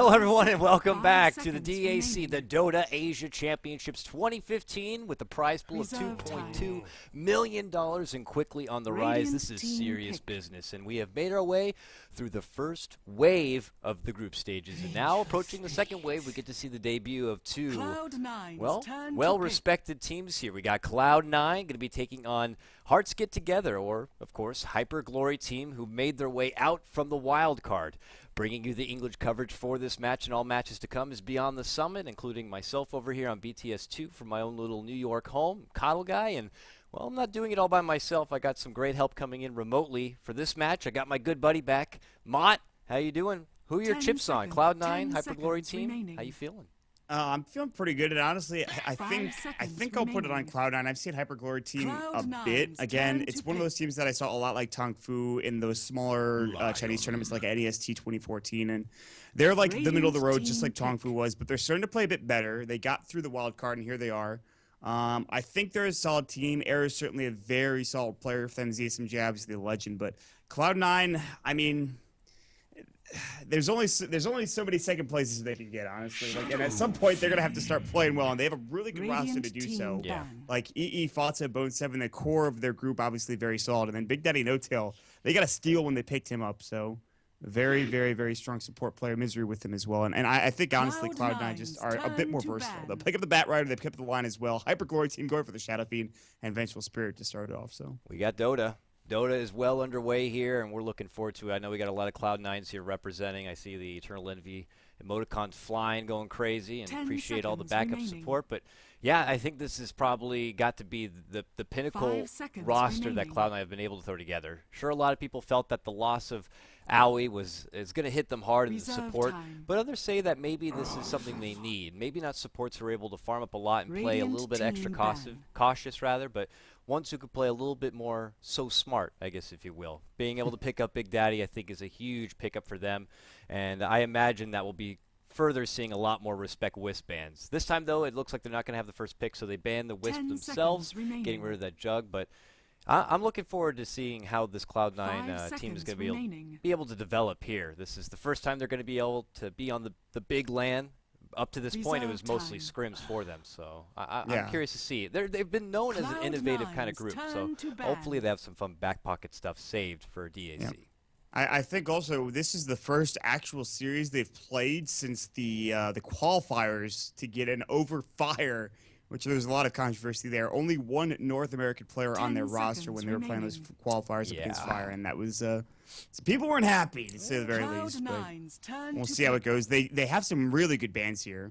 Hello, everyone, and welcome back to the DAC, the Dota Asia Championships 2015, with the prize pool of $2.2 million and quickly on the rise. This is serious business, and we have made our way through the first wave of the group stages. And now, approaching the second wave, we get to see the debut of two well-respected teams here. We got Cloud9 going to be taking on Hearts Get Together, or, of course, Hyperglory team, who made their way out from the wild card. Bringing you the English coverage for this match and all matches to come is Beyond the Summit, including myself over here on BTS2 from my own little New York home, KotLGuy, and, well, I'm not doing it all by myself. I got some great help coming in remotely for this match. I got my good buddy back. Maut, how you doing? Who are your chips on? Cloud9, Hyperglory team? Remaining. How you feeling? I'm feeling pretty good, and honestly, I think I'll put it on Cloud9. I've seen Hyperglory team a bit. Again, it's one of those teams that I saw a lot like Tong Fu in those smaller Chinese tournaments like NEST 2014, and they're like the middle of the road, just like Tong Fu was, but they're starting to play a bit better. They got through the wild card, and here they are. I think they're a solid team. Air is certainly a very solid player for them. ZSMJ, obviously the legend, but Cloud9, I mean, there's only so many second places they can get, honestly. Like, and at some point they're gonna have to start playing well, and they have a really good roster to do so. Yeah. Like EE, Fatsa, Bone 7, the core of their group, obviously very solid, and then Big Daddy No Tail, they got a steal when they picked him up. So very, very, very strong support player. Misery with him as well, and I think honestly Cloud9 just are a bit more versatile. They'll pick up the Bat Rider, they pick up the line as well. Hyperglory team going for the Shadow Fiend and Vengeful Spirit to start it off. So we got Dota. Dota is well underway here, and we're looking forward to it. I know we got a lot of Cloud9s here representing. I see the Eternal Envy emoticons flying, going crazy, and appreciate all the backup support. But, yeah, I think this has probably got to be the pinnacle roster that Cloud9 have been able to throw together. Sure, a lot of people felt that the loss of Aoi is going to hit them hard in the support, but others say that maybe this is something they need. Maybe not supports who are able to farm up a lot and play a little bit extra cautious, but ones who could play a little bit more so smart, I guess, if you will. Being able to pick up Big Daddy, I think, is a huge pickup for them, and I imagine that will be further seeing a lot more Respect Wisp bans. This time, though, it looks like they're not going to have the first pick, so they banned the Wisp themselves, getting rid of that Jug, but I'm looking forward to seeing how this Cloud9 team is going to be able to develop here. This is the first time they're going to be able to be on the big LAN. Up to this point, it was mostly scrims for them, so I'm curious to see. They've been known as an innovative kind of group, so hopefully they have some fun back pocket stuff saved for DAC. Yep. I think also this is the first actual series they've played since the qualifiers to get an overfire, which there's a lot of controversy there. Only one North American player on their roster when they were playing those qualifiers against Fire, and that was so people weren't happy, to say the very least. But we'll see how it goes. They have some really good bans here.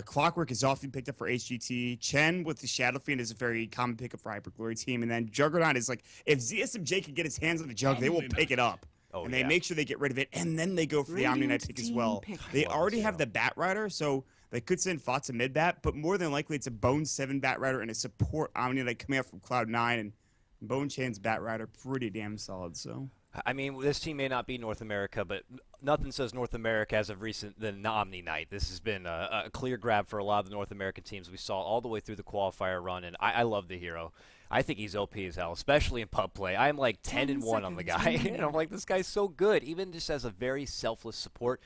Clockwork is often picked up for HGT. Chen with the Shadow Fiend is a very common pickup for Hyperglory team, and then Juggernaut is like, if ZSMJ can get his hands on the Jug, they will pick it up. And they make sure they get rid of it, and then they go for the Omni Knight pick as well. They already have the Bat Rider, so they could send Fatsa mid-bat, but more than likely it's a Bone 7 Bat Rider and a support Omni Knight coming out from Cloud9, and Bone Chan's Bat Rider pretty damn solid. So I mean, this team may not be North America, but nothing says North America as of recent than Omni Knight. This has been a clear grab for a lot of the North American teams we saw all the way through the qualifier run, and I love the hero. I think he's OP as hell, especially in pub play. I'm like 10-1 on the guy, and I'm like, this guy's so good, even just as a very selfless support.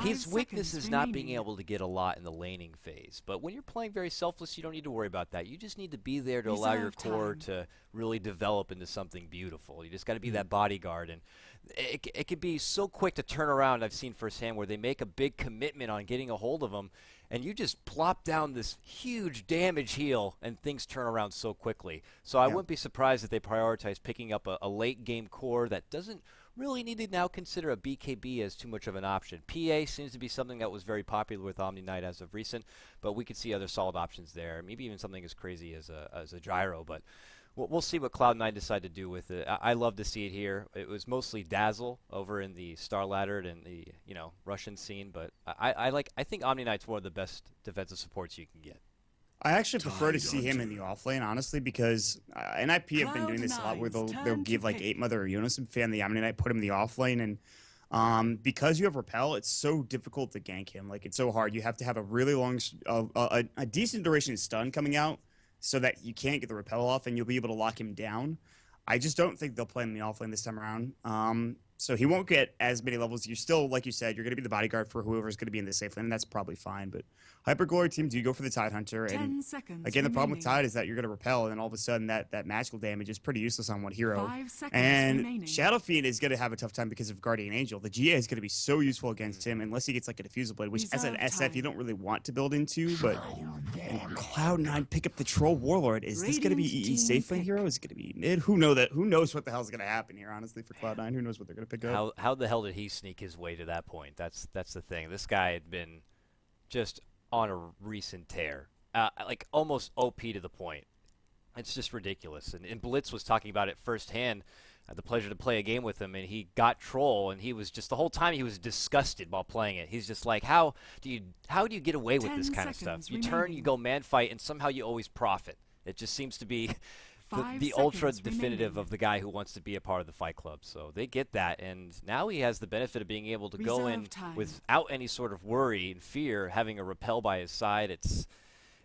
His weakness is not being able to get a lot in the laning phase. But when you're playing very selfless, you don't need to worry about that. You just need to be there to allow your core to really develop into something beautiful. You just got to be that bodyguard. And it can be so quick to turn around, I've seen firsthand, where they make a big commitment on getting a hold of them, and you just plop down this huge damage heal, and things turn around so quickly. So I wouldn't be surprised if they prioritize picking up a late-game core that doesn't really need to now consider a BKB as too much of an option. PA seems to be something that was very popular with Omni Knight as of recent, but we could see other solid options there. Maybe even something as crazy as a gyro, but we'll see what Cloud9 decide to do with it. I love to see it here. It was mostly Dazzle over in the Star Laddered and the Russian scene, but I think Omni Knight's one of the best defensive supports you can get. I actually prefer to see him in the offlane, honestly, because NIP have been doing this a lot where they'll give like 8 Mother or Unisub fan the Omni Knight, put him in the offlane, and because you have Repel, it's so difficult to gank him. Like, it's so hard. You have to have a really long, a decent duration stun coming out so that you can't get the Repel off and you'll be able to lock him down. I just don't think they'll play him in the offlane this time around. So he won't get as many levels. You're still, like you said, you're going to be the bodyguard for whoever's going to be in the safe lane, and that's probably fine. But Hyper Glory team do go for the Tide Hunter, and 10 seconds again, the problem with remaining. Tide is that you're going to repel, and all of a sudden that magical damage is pretty useless on one hero. 5 seconds And remaining. Shadow Fiend is going to have a tough time because of Guardian Angel. The GA is going to be so useful against him unless he gets like a Diffusal Blade, which as an Reserve SF you time. don't really want to build into. But and Cloud9 pick up the Troll Warlord. Is this going to be Radiant EE team safe lane pick. hero? Is it going to be mid? Who knows what the hell's going to happen here? Honestly, for Cloud9, who knows what they're going to pick up? How the hell did he sneak his way to that point? That's the thing. This guy had been just on a recent tear, like almost OP to the point. It's just ridiculous. And Blitz was talking about it firsthand. I had the pleasure to play a game with him, and he got Troll, and he was just the whole time he was disgusted while playing it. He's just like, how do you get away with 10 this kind of stuff? seconds You turn, you remaining. go man fight, and somehow you always profit. It just seems to be the 5 ultra seconds definitive remaining. of the guy who wants to be a part of the Fight Club. So they get that, and now he has the benefit of being able to go in Reserve time. without any sort of worry and fear, having a repel by his side.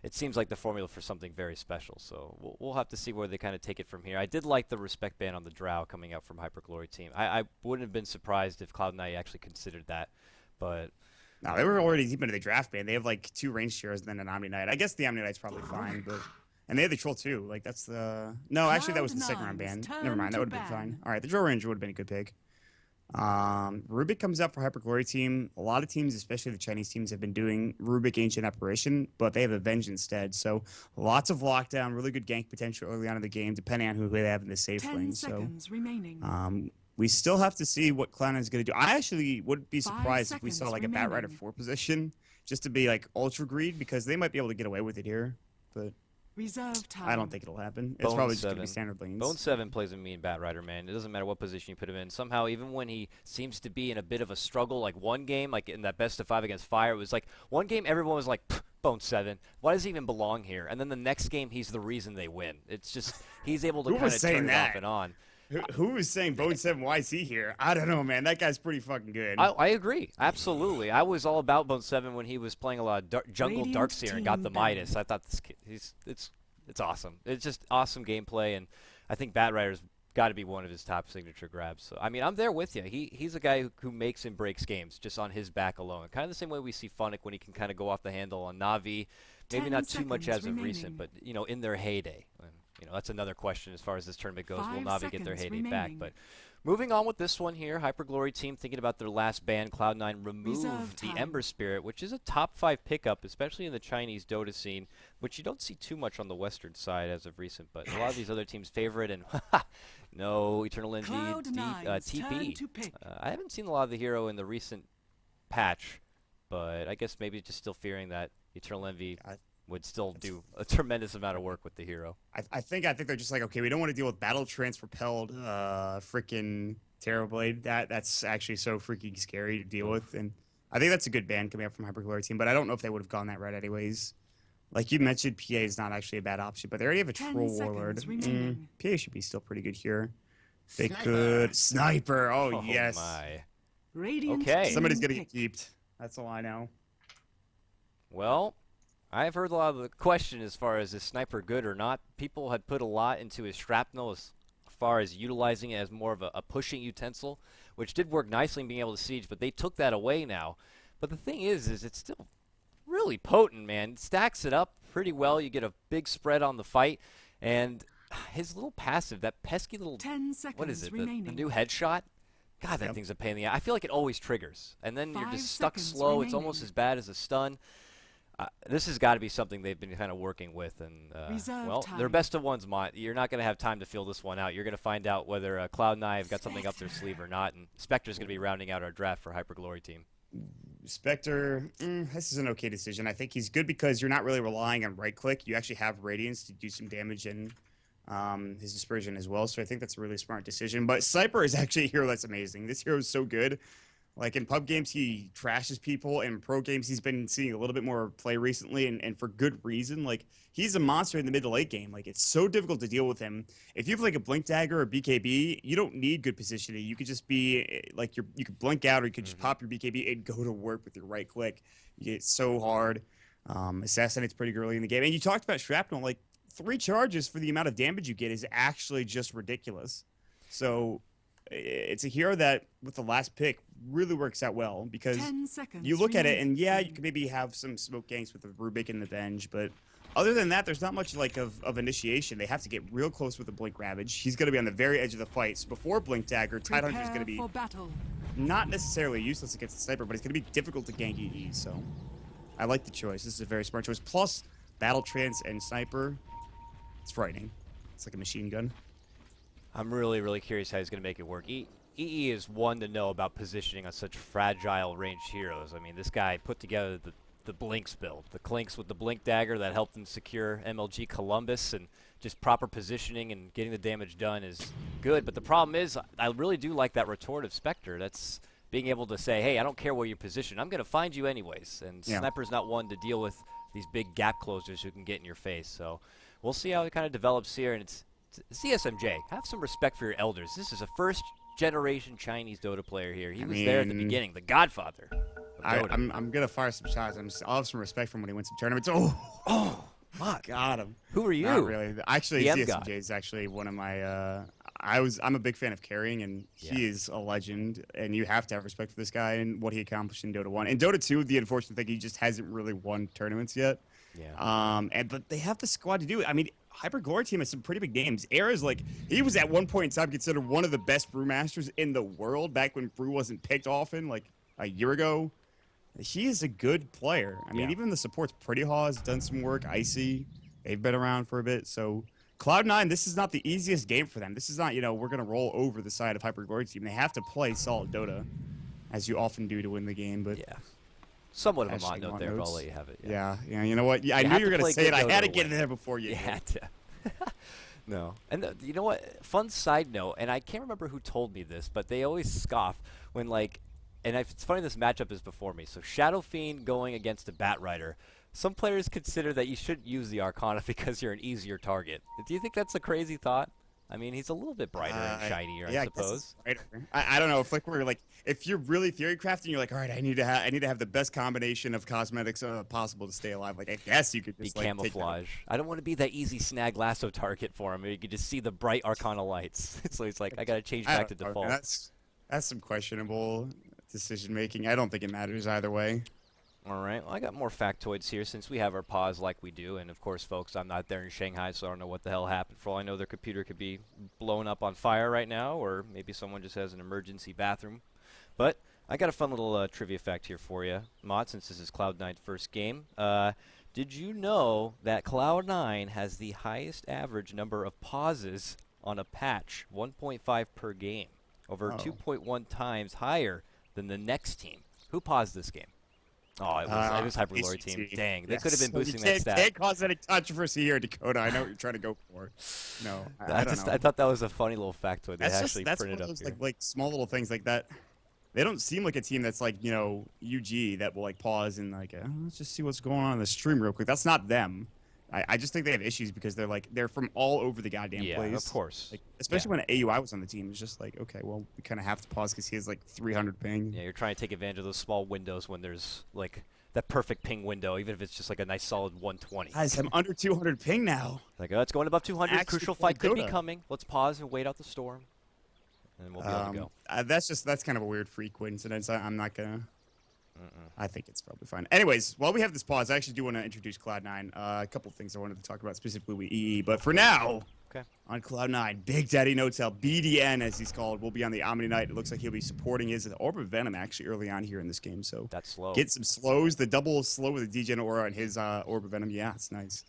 It seems like the formula for something very special. So we'll have to see where they kind of take it from here. I did like the respect ban on the Drow coming out from Hyper Glory team. I wouldn't have been surprised if Cloud9 actually considered that, but No, they were already deep into the draft ban. They have like 2 range heroes and then an Omni Knight. I guess the Omni Knight's probably fine, but and they had the Troll too. Like that's the actually that was the second round ban. Cloud9's Never mind, that turn would to have been fine. ban. All right, the Drow Ranger would have been a good pick. Rubik comes out for Hyper Glory team. A lot of teams, especially the Chinese teams, have been doing Rubik Ancient Apparition, but they have Avenge instead. So lots of lockdown, really good gank potential early on in the game, depending on who they have in the safe 10 lane. So seconds remaining. we still have to see what Cloud9 is going to do. I actually would be 5 surprised if we saw seconds like a Bat Rider remaining. 4 position, just to be like ultra greed, because they might be able to get away with it here. But Reserve time. I don't think it'll happen. It's Bone probably just going to 7. be standard lanes. Bone 7 plays a mean Bat Rider, man. It doesn't matter what position you put him in. Somehow, even when he seems to be in a bit of a struggle, like one game, like in that best of 5 against Fire, it was like one game everyone was like, Bone 7, why does he even belong here? And then the next game, he's the reason they win. It's just, he's able to Who kind was of saying turn it off that? and on. Who is saying Bone 7? Why is he here? I don't know, man. That guy's pretty fucking good. I agree, absolutely. I was all about Bone 7 when he was playing a lot of Jungle Radiant Darkseer and got the team Midas. ban. I thought this kid, it's awesome. It's just awesome gameplay, and I think Bat Rider's got to be one of his top signature grabs. So I mean, I'm there with you. He's a guy who makes and breaks games just on his back alone. Kind of the same way we see Funnick when he can kind of go off the handle on Navi. Maybe 10 not too much seconds as of recent, remaining. but in their heyday. And, that's another question as far as this tournament goes. Will 5 Navi get their seconds heyday back? remaining. But moving on with this one here, Hyper Glory team thinking about their last ban. Cloud9 remove Reserve the time. Ember Spirit, which is a top 5 pickup, especially in the Chinese Dota scene, which you don't see too much on the Western side as of recent. But a lot of these other teams favor it, and no Eternal Envy Cloud9's turn TP. to pick. I haven't seen a lot of the hero in the recent patch, but I guess maybe just still fearing that Eternal Envy would still do a tremendous amount of work with the hero. I think they're just like, okay, we don't want to deal with battle trance propelled freaking Terrorblade. That's actually so freaking scary to deal with, and I think that's a good ban coming up from Hyper Glory team. But I don't know if they would have gone that route anyways. Like you mentioned, PA is not actually a bad option, but they already have a 10 Troll seconds Warlord. remaining. PA should be still pretty good here. They could sniper. Oh yes, My. Radiant Okay. team somebody's gonna get pick. keeped. That's all I know. Well, I've heard a lot of the question as far as is Sniper good or not. People had put a lot into his shrapnel as far as utilizing it as more of a pushing utensil, which did work nicely in being able to siege, but they took that away now. But the thing is it's still really potent, man. It stacks it up pretty well. You get a big spread on the fight, and his little passive, that pesky little, 10 seconds what is it, the remaining. new headshot? God, that Yep. thing's a pain in the ass. I feel like it always triggers, and then you're 5 just stuck seconds slow. It's almost remaining. as bad as a stun. This has got to be something they've been kind of working with, and Reserve well, time. their best of ones, Maut. You're not going to have time to fill this one out. You're going to find out whether Cloud9 have got something up their sleeve or not, and Spectre's going to be rounding out our draft for Hyper Glory team. Spectre, this is an okay decision. I think he's good because you're not really relying on right click. You actually have Radiance to do some damage in his dispersion as well. So I think that's a really smart decision. But Sniper is actually a hero that's amazing. This hero is so good. Like in pub games, he trashes people. In pro games, he's been seeing a little bit more play recently, and for good reason. Like he's a monster in the mid to late game. Like it's so difficult to deal with him. If you have like a blink dagger or BKB, you don't need good positioning. You could just be like you could blink out, or you could just pop your BKB and go to work with your right click. You get so hard. Assassinate's pretty early in the game. And you talked about shrapnel. Like 3 charges for the amount of damage you get is actually just ridiculous. So it's a hero that, with the last pick, really works out well because 10 seconds. you look at it and yeah, you remaining. can maybe have some smoke ganks with the Rubik and the Venge, but other than that, there's not much like of initiation. They have to get real close with the Blink Ravage. He's going to be on the very edge of the fight. So before Blink Dagger, Tidehunter is going Prepare to be for battle. not necessarily useless against the sniper, but it's going to be difficult to gank EE. So I like the choice. This is a very smart choice. Plus, Battle Trance and Sniper, it's frightening. It's like a machine gun. I'm really, really curious how he's going to make it work. EE is one to know about positioning on such fragile ranged heroes. I mean, this guy put together the Blinks build. The Clinks with the Blink Dagger that helped him secure MLG Columbus, and just proper positioning and getting the damage done is good. But the problem is, I really do like that Retortive Spectre. That's being able to say, hey, I don't care where you're positioned. I'm going to find you anyways. And Yeah. Sniper's not one to deal with these big gap closers who can get in your face. So we'll see how it kind of develops here. And it's CSMJ. Have some respect for your elders. This is a first-generation Chinese Dota player here. He was there at the beginning, the godfather of Dota. I'm gonna fire some shots. I'll have some respect from when he wins some tournaments. Oh, what? Got him. Who are you? Not really. Actually, DM CSMJ guy. is actually one of my. I'm a big fan of carrying, and he Yeah. is a legend. And you have to have respect for this guy and what he accomplished in Dota 1. In Dota 2, the unfortunate thing, he just hasn't really won tournaments yet. Yeah. But they have the squad to do it. I mean, Hyper Glory team has some pretty big names. Era's like, he was at one point in time considered one of the best brewmasters in the world back when brew wasn't picked often, like a year ago. He is a good player. I mean, Yeah. even the support's Pretty Haw has done some work. Icy, they've been around for a bit. So Cloud9, this is not the easiest game for them. This is not, we're going to roll over the side of Hyper Glory team. They have to play solid Dota, as you often do to win the game. But Yeah. Somewhat of a Hashtag Maut note Maut there, but I'll notes. let you have it. yeah, you know what? Yeah, I You knew have you were to going to play say it. good I had Dota to get to in win. there before you. You did. had to. No. And you know what? Fun side note, and I can't remember who told me this, but they always scoff when, like, and it's funny this matchup is before me. So Shadow Fiend going against a Bat Rider. Some players consider that you shouldn't use the Arcana because you're an easier target. Do you think that's a crazy thought? I mean, he's a little bit brighter and shinier, yeah, I guess it's suppose. brighter. I don't know if we're like, if you're really theory crafting, you're like, all right, I need to have the best combination of cosmetics possible to stay alive. Like, I guess you could Be just like take that. camouflage. I don't want to be that easy snag lasso target for him. You could just see the bright Arcana lights. So he's like, I gotta change I back to don't know, default. man. That's some questionable decision making. I don't think it matters either way. All right. Well, I got more factoids here since we have our pause like we do. And, of course, folks, I'm not there in Shanghai, so I don't know what the hell happened. For all I know, their computer could be blown up on fire right now, or maybe someone just has an emergency bathroom. But I got a fun little trivia fact here for you, Maut, since this is Cloud9's first game. Did you know that Cloud9 has the highest average number of pauses on a patch, 1.5 per game, over 2.1 times higher than the next team? Who paused this game? Oh, it was Hyper Glory team. HGT. Dang, they Yes. could have been boosting you that stat. can't cause any controversy here, Dakota. I know what you're trying to go for. No, I don't know. I thought that was a funny little factoid. They That's actually that's printed one up of those here. like small little things like that. They don't seem like a team that's like UG that will like pause and like let's just see what's going on in the stream real quick. That's not them. I just think they have issues because they're from all over the goddamn Yeah, place. of course. Like, especially when AUI was on the team, it's just like, okay, well, we kind of have to pause because he has like 300 ping. Yeah, you're trying to take advantage of those small windows when there's like that perfect ping window, even if it's just like a nice solid 120. Guys, I'm under 200 ping now. Like, oh, it's going above 200. Actually Crucial playing fight could be Dota. coming. Let's pause and wait out the storm, and we'll be able to go. That's kind of a weird freak coincidence. I'm not gonna. I think it's probably fine. Anyways, while we have this pause, I actually do want to introduce Cloud9. A couple of things I wanted to talk about specifically with EE, but for now, Okay. on Cloud9, Big Daddy No-Tail, BDN as he's called, will be on the Omni Knight. It looks like he'll be supporting his Orb of Venom actually early on here in this game. So That's slow. get some slows. The double slow with the DGen Aura and his Orb of Venom. Yeah, it's nice.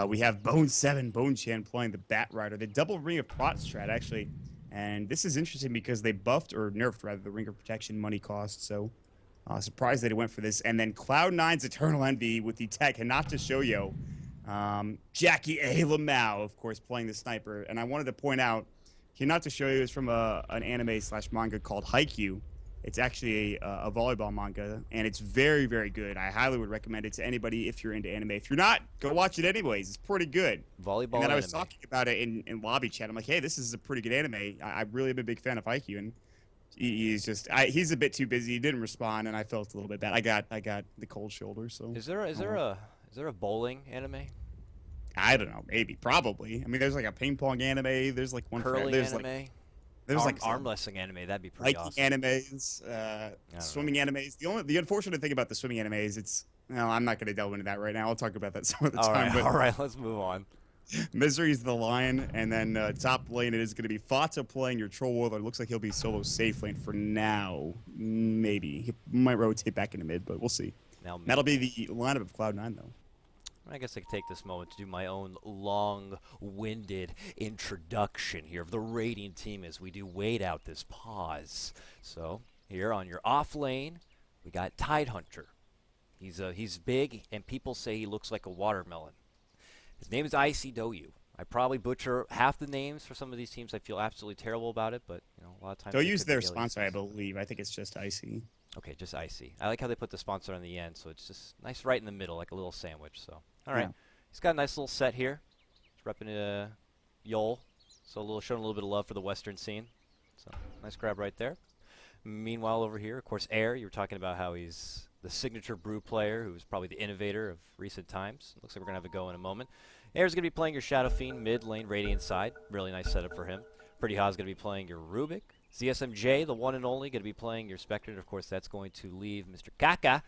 We have Bone 7, Bone Chan playing the Bat Rider. The double Ring of Prot strat, actually. And this is interesting because they buffed, or nerfed rather, the Ring of Protection money cost. So surprised that he went for this. And then Cloud9's Eternal Envy with the tech Hinata Shoyo. Jackie A. Lamau, of course, playing the sniper. And I wanted to point out, Hinata Shoyo is from an anime/manga called Haikyuu. It's actually a volleyball manga, and it's very, very good. I highly would recommend it to anybody if you're into anime. If you're not, go watch it anyways. It's pretty good. Volleyball And then I was anime. talking about it in lobby chat. I'm like, hey, this is a pretty good anime. I really am a big fan of Haikyuu, and he's a bit too busy. He didn't respond, and I felt a little bit bad. I got the cold shoulder. So Is there a bowling anime? I don't know, maybe, probably. I mean, there's like a ping pong anime. There's like one Curling there's anime? like There's like arm wrestling anime. That'd be pretty Viking awesome. animes, swimming animes. The unfortunate thing about the swimming animes, it's no, I'm not going to delve into that right now. I'll talk about that some other time. But All right, let's move on. Misery's the lion, and then top lane it is going to be Fata playing your troll warlord. Looks like he'll be solo safe lane for now. Maybe he might rotate back into mid, but we'll see. Now, That'll be the lineup of Cloud9 though. I guess I could take this moment to do my own long-winded introduction here of the raiding team as we do wait out this pause. So here on your off lane, we got Tidehunter. He's big, and people say he looks like a watermelon. His name is Icy Doyu. I probably butcher half the names for some of these teams. I feel absolutely terrible about it, but a lot of times. Doyu's their sponsor, I believe. I think it's just Icy. Okay, just Icy. I like how they put the sponsor on the end, so it's just nice right in the middle, like a little sandwich. So, all right, he's got a nice little set here. He's repping Yol, so showing a little bit of love for the Western scene. So, nice grab right there. Meanwhile, over here, of course, Air. You were talking about how he's the signature brew player, who's probably the innovator of recent times. Looks like we're gonna have a go in a moment. Air's gonna be playing your Shadow Fiend mid lane, Radiant side. Really nice setup for him. Pretty Ha's gonna be playing your Rubik. ZSMJ, the one and only, going to be playing your Spectre, and of course that's going to leave Mr. Kaka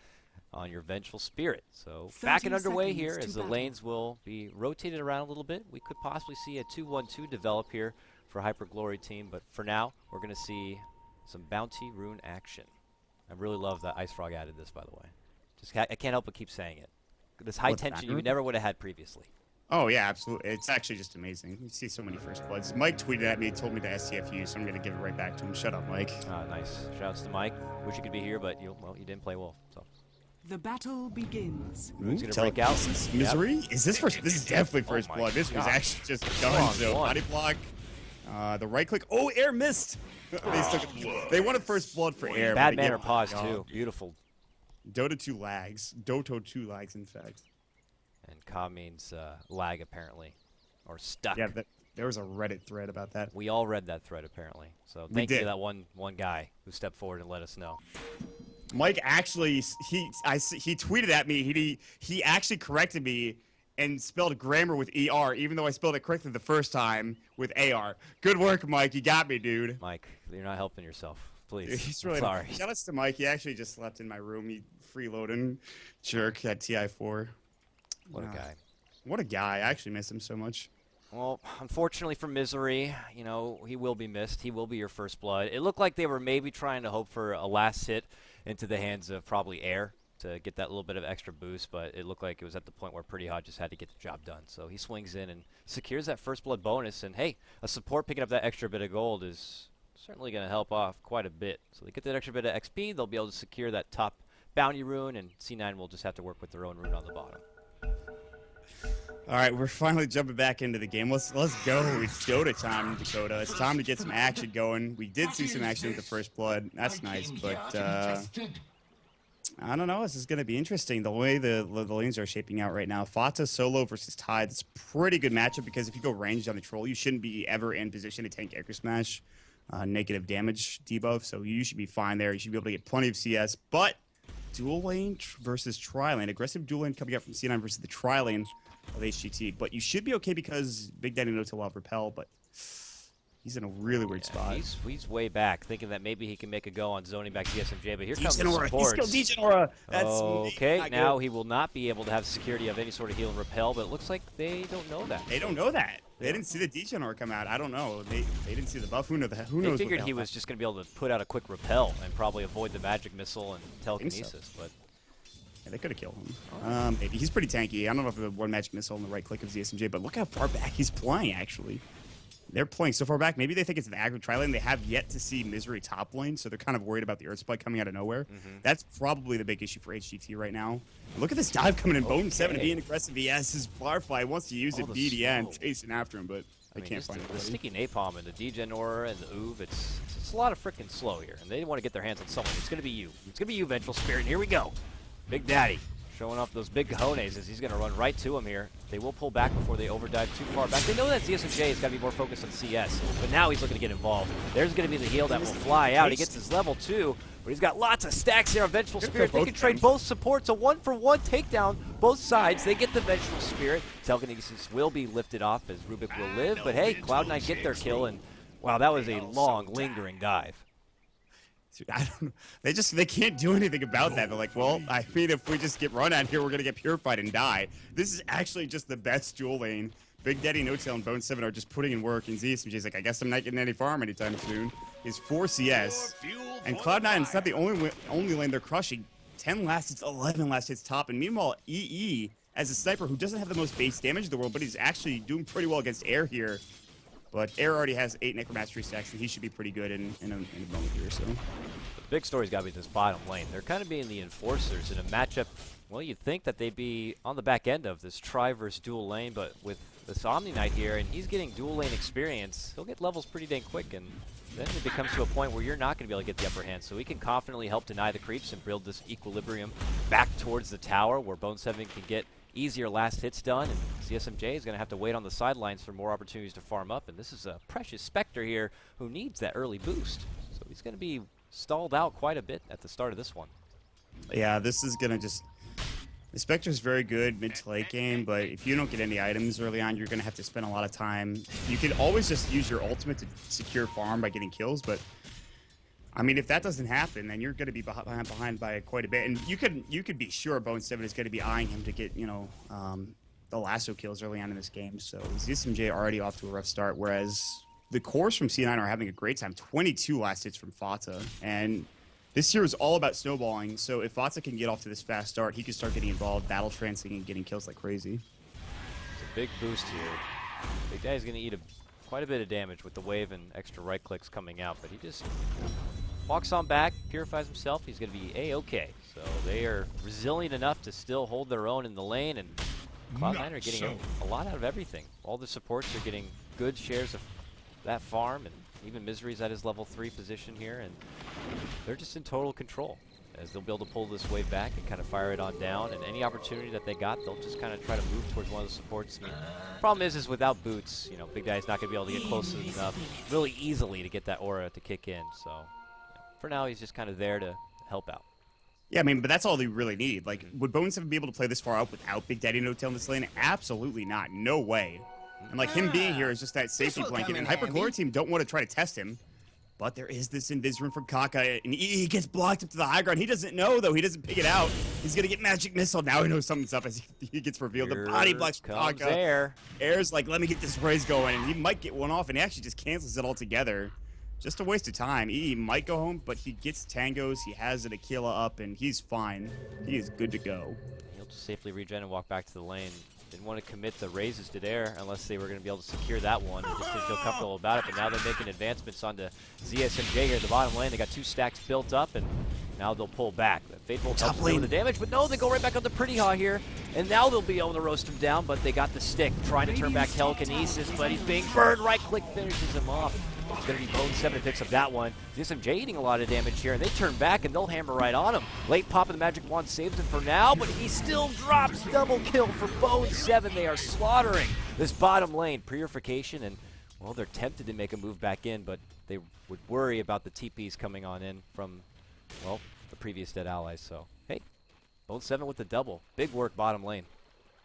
on your Vengeful Spirit. So back and underway here as the lanes will be rotated around a little bit. We could possibly see a 2-1-2 develop here for Hyper Glory team, but for now we're going to see some Bounty Rune action. I really love that Ice Frog added this, by the way. I can't help but keep saying it. This high tension you never would have had previously. Oh, yeah, absolutely. It's actually just amazing. You see so many first bloods. Mike tweeted at me, told me to STFU, so I'm going to give it right back to him. Shut up, Mike. Nice. Shouts to Mike. Wish you could be here, but you didn't play well. So. The battle begins. Who's going to break out? Misery? Yep. Is this first? This is definitely first blood. This was actually just done. So body block, the right click. Oh, Air missed. They wanted first blood for Air. Bad manner pause, too. Beautiful. Dota 2 lags. Dota 2 lags, in fact. And Ka means lag, apparently. Or stuck. Yeah, there was a Reddit thread about that. We all read that thread, apparently. So thank you to that one guy who stepped forward and let us know. Mike actually, he tweeted at me. He actually corrected me and spelled grammar with ER, even though I spelled it correctly the first time with AR. Good work, Mike. You got me, dude. Mike, you're not helping yourself. Please. He's really sorry. Shoutouts to Mike. He actually just slept in my room. He freeloading jerk at TI4. What a guy. What a guy. I actually miss him so much. Well, unfortunately for Misery, he will be missed. He will be your first blood. It looked like they were maybe trying to hope for a last hit into the hands of probably Air to get that little bit of extra boost, but it looked like it was at the point where Pretty Hot just had to get the job done. So he swings in and secures that first blood bonus, and hey, a support picking up that extra bit of gold is certainly going to help off quite a bit. So they get that extra bit of XP, they'll be able to secure that top bounty rune, and C9 will just have to work with their own rune on the bottom. All right, we're finally jumping back into the game. Let's go. It's Dota time, Dakota. It's time to get some action going. We did see some action with the first blood. That's nice, but I don't know. This is going to be interesting. The way the lanes are shaping out right now. Fata solo versus Tide. It's a pretty good matchup because if you go ranged on the troll, you shouldn't be ever in position to tank Anchor Smash, negative damage debuff. So you should be fine there. You should be able to get plenty of CS. But dual lane versus tri lane. Aggressive dual lane coming up from C9 versus the tri lane of HGT. But you should be okay because Big Daddy No will have repel, but he's in a really weird spot. He's way back, thinking that maybe he can make a go on zoning back DSMJ, but here comes the supports. He's got Degenora. That's okay, now he will not be able to have security of any sort of heal and repel, but it looks like they don't know that. They don't know that. They didn't see the Degenora come out. I don't know. They didn't see the buff. Who knows? They figured he was just going to be able to put out a quick repel and probably avoid the magic missile and telekinesis, but... Yeah, they could have killed him. Maybe. He's pretty tanky. I don't know if the one magic missile on the right click of ZSMJ, but look how far back he's playing, actually. They're playing so far back. Maybe they think it's an aggro tri lane. They have yet to see Misery top lane, so they're kind of worried about the Earth Spike coming out of nowhere. That's probably the big issue for HGT right now. Look at this dive coming in. Bone 7 being aggressive. Yes, his Firefly wants to use it BDN, chasing after him, but I can't find it. The sticky napalm and the Degenora and the Oov, it's a lot of freaking slow here, and they want to get their hands on someone. It's going to be you. It's going to be you, Vengeful Spirit. Here we go. Big Daddy showing off those big cojones as he's going to run right to him here. They will pull back before they overdive too far back. They know that ZSMJ has got to be more focused on CS, but now he's looking to get involved. There's going to be the heal that will fly out. He gets his level 2, but he's got lots of stacks here on Vengeful Spirit. They can trade both supports, a 1-for-1 takedown, both sides. They get the Vengeful Spirit. Telekinesis will be lifted off as Rubik will live, but hey, Cloud9 get their kill, and Wow, that was a long, lingering dive. I don't know. They can't do anything about that. They're like, well, I mean, if we just get run out here, we're gonna get purified and die. This is actually just the best dual lane. Big Daddy No-Tail and Bone 7 are just putting in work, and ZSMJ's like, I guess I'm not getting any farm anytime soon. He's 4 CS, and Cloud9, it's not the only lane they're crushing. 10 last hits, 11 last hits top, and meanwhile, EE, as a sniper who doesn't have the most base damage in the world, but he's actually doing pretty well against Air here. But Air already has 8 Necromastery stacks, and he should be pretty good in a moment here, so. The big story's got to be this bottom lane. They're kind of being the enforcers in a matchup. Well, you'd think that they'd be on the back end of this tri versus dual lane, but with this Omni Knight here, and he's getting dual lane experience, he'll get levels pretty dang quick, and then it becomes to a point where you're not going to be able to get the upper hand. So he can confidently help deny the creeps and build this equilibrium back towards the tower, where Bone 7 can get easier last hits done, and CSMJ is going to have to wait on the sidelines for more opportunities to farm up, and this is a precious Spectre here who needs that early boost. So he's going to be stalled out quite a bit at the start of this one. Yeah, this is going to just... The Spectre's very good mid to late game, but if you don't get any items early on, you're going to have to spend a lot of time. You can always just use your ultimate to secure farm by getting kills, but I mean, if that doesn't happen, then you're going to be behind by quite a bit. And you could be sure Bone 7 is going to be eyeing him to get, you know, the lasso kills early on in this game. So ZSMJ already off to a rough start, whereas the cores from C9 are having a great time. 22 last hits from Fata, and this here is all about snowballing, so if Fata can get off to this fast start, he can start getting involved, battle trancing, and getting kills like crazy. It's a big boost here. Big Daddy's going to eat quite a bit of damage with the wave and extra right clicks coming out, but he just walks on back, purifies himself. He's going to be A-okay. So they are resilient enough to still hold their own in the lane, and Cloud9 are getting a lot out of everything. All the supports are getting good shares of that farm, and even Misery's at his level 3 position here, and they're just in total control as they'll be able to pull this wave back and kind of fire it on down, and any opportunity that they got, they'll just kind of try to move towards one of the supports. I mean, problem is without boots, you know, Big Daddy's not going to be able to get close enough really easily to get that aura to kick in, so for now he's just kind of there to help out. Yeah, I mean, but that's all they really need. Like, would Bone 7 be able to play this far out without Big Daddy No-Tail in this lane? Absolutely not. No way. And like him being here is just that safety blanket, and Hyperglory team don't want to try to test him. But there is this Invis rune from Kaka, and he gets blocked up to the high ground. He doesn't know, though. He doesn't pick it out. He's going to get Magic Missile. Now he knows something's up as he gets revealed. Here the body blocks from comes Kaka. Air. Air's like, let me get this raise going. And he might get one off, and he actually just cancels it altogether. Just a waste of time. He might go home, but he gets Tangos. He has an Aquila up, and he's fine. He is good to go. He'll just safely regen and walk back to the lane. Didn't want to commit the raises to Air unless they were going to be able to secure that one. They just didn't feel comfortable about it, but now they're making advancements onto ZSMJ here at the bottom lane. They got 2 stacks built up, and now they'll pull back. Fateful helps with the damage, but no, they go right back up to Pretty Haw here, and now they'll be able to roast him down, but they got the stick, trying to turn back Telekinesis, but he's being burned. Right-click finishes him off. It's going to be Bone 7 picks up that one. ZSMJ eating a lot of damage here, and they turn back, and they'll hammer right on him. Late pop of the Magic Wand saves him for now, but he still drops. Double kill for Bone 7. They are slaughtering this bottom lane. Purification, and, well, they're tempted to make a move back in, but they would worry about the TPs coming on in from, well, the previous dead allies. So, hey, Bone 7 with the double. Big work bottom lane.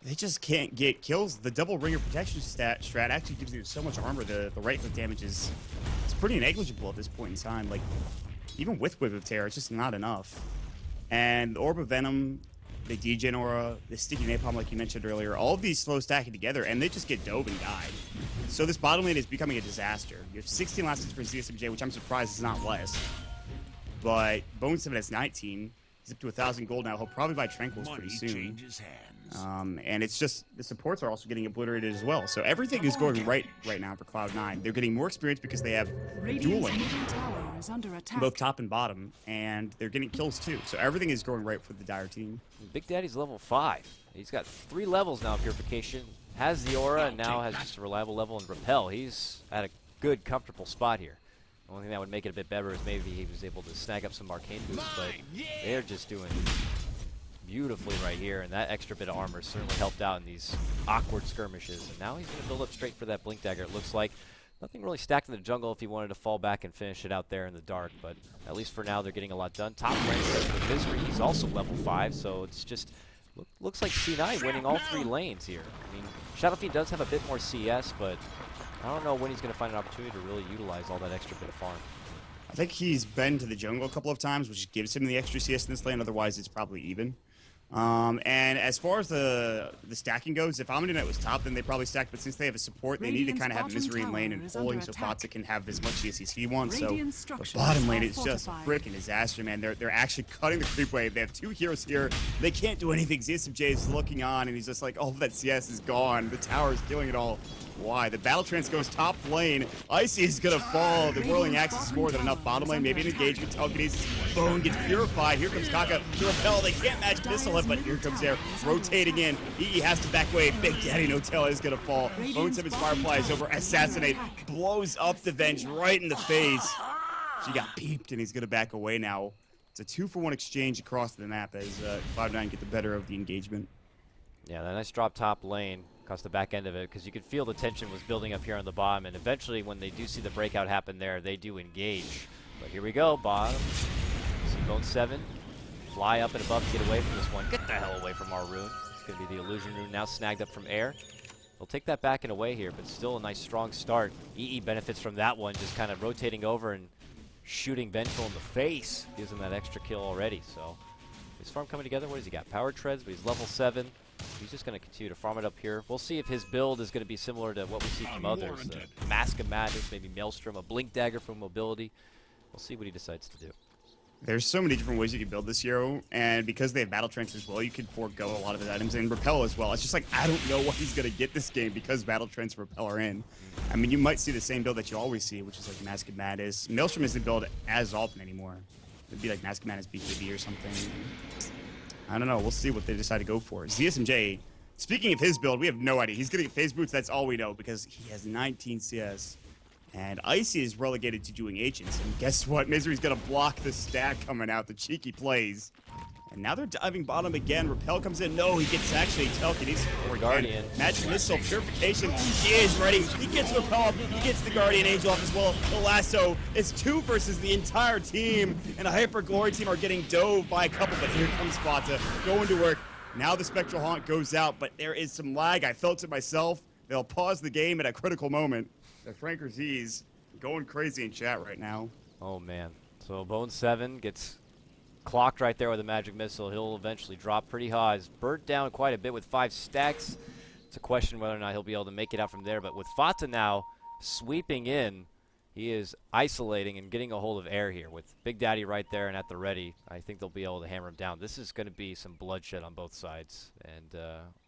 They just can't get kills. The double ringer protection strat actually gives you so much armor. The right click damage is it's pretty negligible at this point in time. Like, even with Whip of Terror, it's just not enough. And the Orb of Venom, the Degen Aura, the Sticky Napalm, like you mentioned earlier, all of these slow stacking together, and they just get dove and died. So this bottom lane is becoming a disaster. You have 16 last hits for ZSMJ, which I'm surprised is not less. But Bone 7 has 19. He's up to 1,000 gold now. He'll probably buy Tranquils pretty soon. And it's just, the supports are also getting obliterated as well. So everything is going right now for Cloud9. They're getting more experience because they have dueling, both top and bottom, and they're getting kills too. So everything is going right for the Dire team. Big Daddy's level 5. He's got 3 levels now of Purification, has the Aura, and now has just a reliable level in Repel. He's at a good, comfortable spot here. The only thing that would make it a bit better is maybe he was able to snag up some Arcane boosts, but they're just doing beautifully right here, and that extra bit of armor certainly helped out in these awkward skirmishes. And now he's going to build up straight for that Blink Dagger. It looks like nothing really stacked in the jungle if he wanted to fall back and finish it out there in the dark, but at least for now they're getting a lot done. Top rank with Misery, he's also level 5, so it's just looks like C9 winning all 3 lanes here. I mean, Shadow Fiend does have a bit more CS, but I don't know when he's going to find an opportunity to really utilize all that extra bit of farm. I think he's been to the jungle a couple of times, which gives him the extra CS in this lane. Otherwise, it's probably even. And as far as the stacking goes, if Omninet was top, then they probably stack. But since they have a support, they need to kind of have Misery in lane and pulling so Fatsa can have as much CS as he wants. So the bottom lane is just a freaking disaster, man. They're actually cutting the creep wave. They have 2 heroes here. They can't do anything. ZSMJ is looking on, and he's just like, all of that CS is gone. The tower is killing it all. Why? The battle trance goes top lane. Icy is gonna fall. The whirling axe is more than enough bottom lane. Maybe an engagement. Telekinesis. Bone gets purified. Here comes Kaka to repel. They can't match missile it, but here comes Air rotating in. EE has to back away. Big Daddy No Tail is gonna fall. Bone Simmons Firefly is over. Assassinate blows up the Venge right in the face. She got peeped, and he's gonna back away now. It's a 2-for-1 exchange across the map as Cloud9 get the better of the engagement. Yeah, that nice drop top lane across the back end of it, because you could feel the tension was building up here on the bottom, and eventually when they do see the breakout happen there, they do engage. But here we go, bottom. See Bone 7 fly up and above to get away from this one. Get the hell away from our rune. It's going to be the illusion rune now snagged up from Air. They'll take that back and away here, but still a nice strong start. EE benefits from that one, just kind of rotating over and shooting Vengeful in the face. Gives him that extra kill already, so his farm coming together. What has he got? Power treads, but he's level 7. He's just going to continue to farm it up here. We'll see if his build is going to be similar to what we see from others. Mask of Madness, maybe Maelstrom, a Blink Dagger for mobility. We'll see what he decides to do. There's so many different ways you can build this hero, and because they have Battle Trance as well, you can forego a lot of his items and Repel as well. It's just like, I don't know what he's going to get this game because Battle Trance and Repel are in. I mean, you might see the same build that you always see, which is like Mask of Madness. Maelstrom isn't build as often anymore. It'd be like Mask of Madness BKB or something. I don't know. We'll see what they decide to go for. ZSMJ, speaking of his build, we have no idea. He's going to get phase boots. That's all we know because he has 19 CS. And Icy is relegated to doing agents. And guess what? Misery's going to block the stack coming out. The cheeky plays. And now they're diving bottom again. Repel comes in. No, he gets actually telekinesis for Guardian. Magic Missile, Purification. He is ready. He gets Repel off. He gets the Guardian Angel off as well. The lasso is 2 versus the entire team. And a Hyper Glory team are getting dove by a couple. But here comes Fata going to work. Now the Spectral Haunt goes out. But there is some lag. I felt it myself. They'll pause the game at a critical moment. The Franker Z's going crazy in chat right now. Oh, man. So Bone 7 gets clocked right there with a Magic Missile. He'll eventually drop pretty high. He's burnt down quite a bit with 5 stacks. It's a question whether or not he'll be able to make it out from there. But with Fata now sweeping in, he is isolating and getting a hold of Air here. With Big Daddy right there and at the ready, I think they'll be able to hammer him down. This is going to be some bloodshed on both sides. And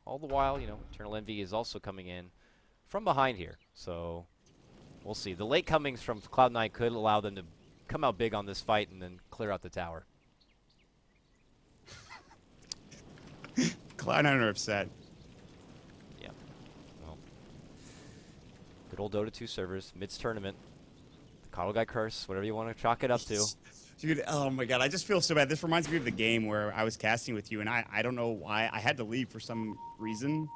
all the while, you know, Eternal Envy is also coming in from behind here. So we'll see. The late comings from Cloud9 could allow them to come out big on this fight and then clear out the tower. Cloud9 are upset. Yeah. Well, good old Dota 2 servers, midst tournament. The KotLGuy curse, whatever you want to chalk it up to. Dude, oh my god, I just feel so bad. This reminds me of the game where I was casting with you, and I don't know why. I had to leave for some reason.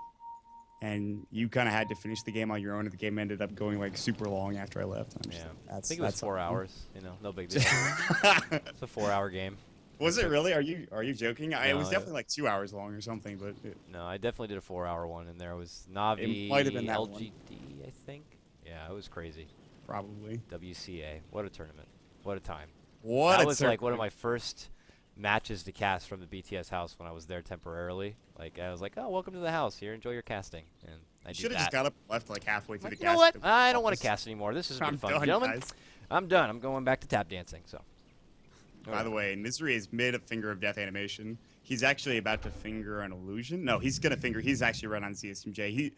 And you kind of had to finish the game on your own, and the game ended up going like super long after I left. Yeah, I think it was 4 hours. You know, no big deal. It's a 4-hour game. Was it really? Are you joking? No, It was definitely like 2 hours long or something. But no, I definitely did a 4-hour one, and there was Navi, It might have been that LGT, one. I think. Yeah, it was crazy. Probably. WCA, what a tournament, what a time. What? That was like one of my first matches to cast from the BTS house when I was there temporarily. Like I was like, oh, welcome to the house. Here, enjoy your casting. And I should have that. just got up and left like halfway through the You cast. know what? I don't want to cast anymore. This has been I'm fun, done, gentlemen. guys. I'm done. I'm going back to tap dancing. So. By the way, Misery is mid a Finger of Death animation. He's actually about to finger an illusion. No, he's gonna finger. He's actually right on ZSMJ. He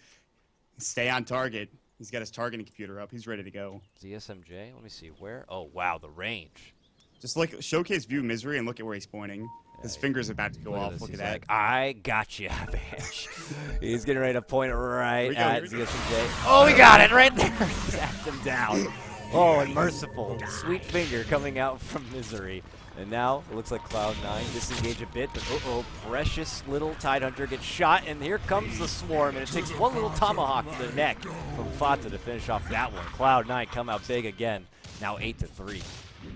stay on target. He's got his targeting computer up. He's ready to go. ZSMJ. Let me see where. Oh wow, the range. Just like showcase view Misery and look at where he's pointing. His finger's about to go off. This. Look at He's that. like, I got you, bitch. He's getting ready to point it right Here we go, at here we go. ZSMJ. Oh, we got it right there. Zapped him down. Oh, and merciful. Sweet finger coming out from Misery. And now it looks like Cloud9 disengage a bit, but precious little Tidehunter gets shot, and here comes the swarm, and it takes one little tomahawk to the neck from Fata to finish off that one. Cloud9 come out big again, now 8-3. It's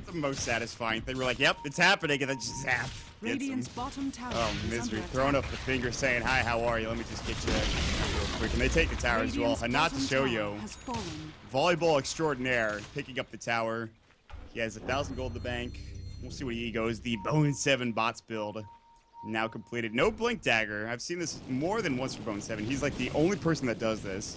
the most satisfying thing. We're like, yep, it's happening, and then just zap. Radiant's bottom tower Oh, is Misery under throwing attack. up the finger saying, hi, how are you? Let me just get you Wait, can they take the tower as well? Radiant's Hanat to bottom show tower you. has fallen. Volleyball extraordinaire, picking up the tower. He has 1,000 gold in the bank. We'll see what he goes. The Bone 7 bots build now completed. No Blink Dagger. I've seen this more than once for Bone 7. He's like the only person that does this.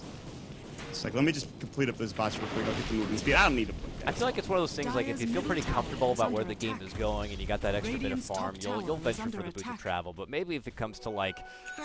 It's like, let me just complete up those bots real quick. I'll get the movement speed. I don't need to blink I feel like it's one of those things, like, if you feel pretty comfortable about where the game is going and you got that extra bit of farm, you'll venture for the boot of travel. But maybe if it comes to, like,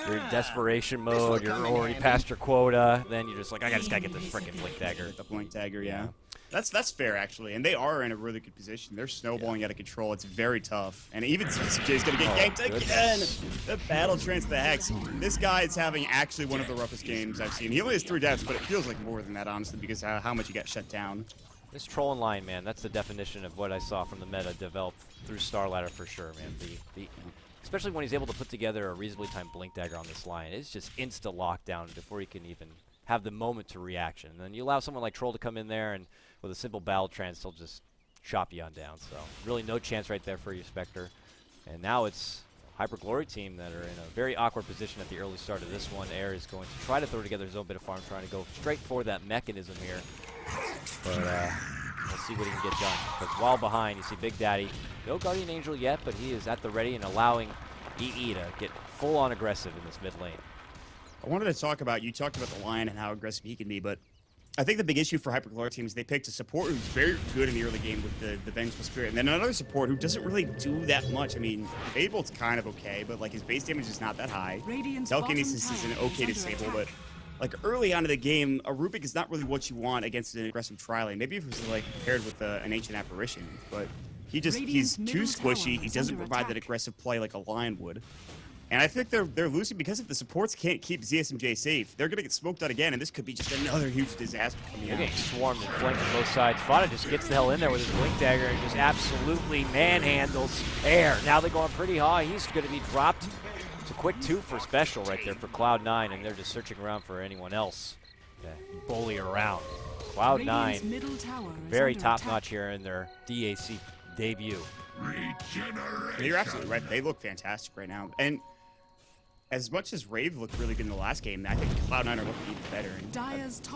you're in desperation mode, you're already past your quota, then you're just like, I just gotta get this freaking Blink Dagger. The Blink Dagger, yeah. That's fair, actually. And they are in a really good position. They're snowballing out of control. It's very tough. And even CCJ's going to get ganked again. The Battle Trance the Hex. This guy is having actually one of the roughest games I've seen. He only has 3 deaths, but it feels like more than that, honestly, because of how much he got shut down. This troll in line, man, that's the definition of what I saw from the meta developed through Starladder for sure, man. Especially when he's able to put together a reasonably timed Blink Dagger on this line. It's just insta lockdown before he can even have the moment to reaction. And then you allow someone like Troll to come in there and with a simple Battle Trance, he'll just chop you on down. So really no chance right there for you, Spectre. And now it's Hyper Glory team that are in a very awkward position at the early start of this one. Air is going to try to throw together his own bit of farm, trying to go straight for that mechanism here. But we'll see what he can get done. Because while behind, you see Big Daddy. No Guardian Angel yet, but he is at the ready and allowing EE to get full-on aggressive in this mid lane. I wanted to talk about, you talked about the line and how aggressive he can be, but I think the big issue for Hyperchlor teams, they picked a support who's very good in the early game with the Vengeful Spirit, and then another support who doesn't really do that much. I mean, Fadebolt's kind of okay, but like his base damage is not that high. Telekinesis is an okay disable, but like early on in the game, a Rubik is not really what you want against an aggressive tri-lane. Maybe if it was like paired with an Ancient Apparition, but he's too squishy. He doesn't provide that aggressive play like a Lion would. And I think they're losing because if the supports can't keep ZSMJ safe, they're going to get smoked out again, and this could be just another huge disaster coming out. They're getting swarmed and flanked on both sides. Fada just gets the hell in there with his Blink Dagger and just absolutely manhandles Air. Now they're going pretty high. He's going to be dropped. It's a quick 2 for special right there for Cloud9, and they're just searching around for anyone else to bully around. Cloud9, very top-notch here in their DAC debut. You're absolutely right. They look fantastic right now. And as much as Rave looked really good in the last game, I think Cloud9 are looking even better.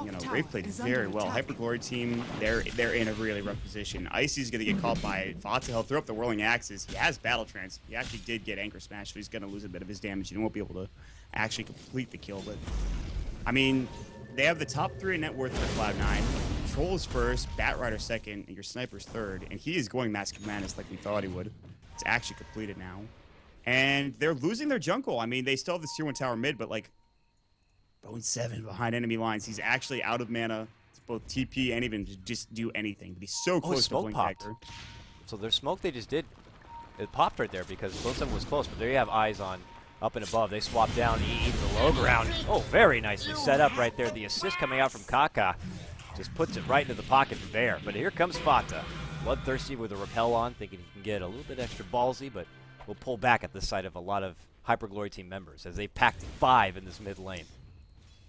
And, Rave played very well. Hyper Glory team, they're in a really rough position. Icy's going to get caught by Vata. He'll throw up the Whirling Axes. He has Battle Trance. He actually did get Anchor Smash, so he's going to lose a bit of his damage. He won't be able to actually complete the kill. But, I mean, they have the top 3 in net worth for Cloud9. Troll is first, Batrider second, and your Sniper's third. And he is going Mask of Madness like we thought he would. It's actually completed now. And they're losing their jungle. I mean, they still have this tier 1 tower mid, but like Bone 7 behind enemy lines. He's actually out of mana to both TP and even just do anything. But he's so close to Blink Dagger. So their smoke they just did, it popped right there because Bone 7 was close. But there you have eyes on up and above. They swap down EE to the low ground. Oh, very nicely set up right there. The assist coming out from Kaka just puts it right into the pocket for Bear. But here comes Fata. Bloodthirsty with a repel on, thinking he can get a little bit extra ballsy, but will pull back at the sight of a lot of Hyper Glory team members as they packed 5 in this mid lane.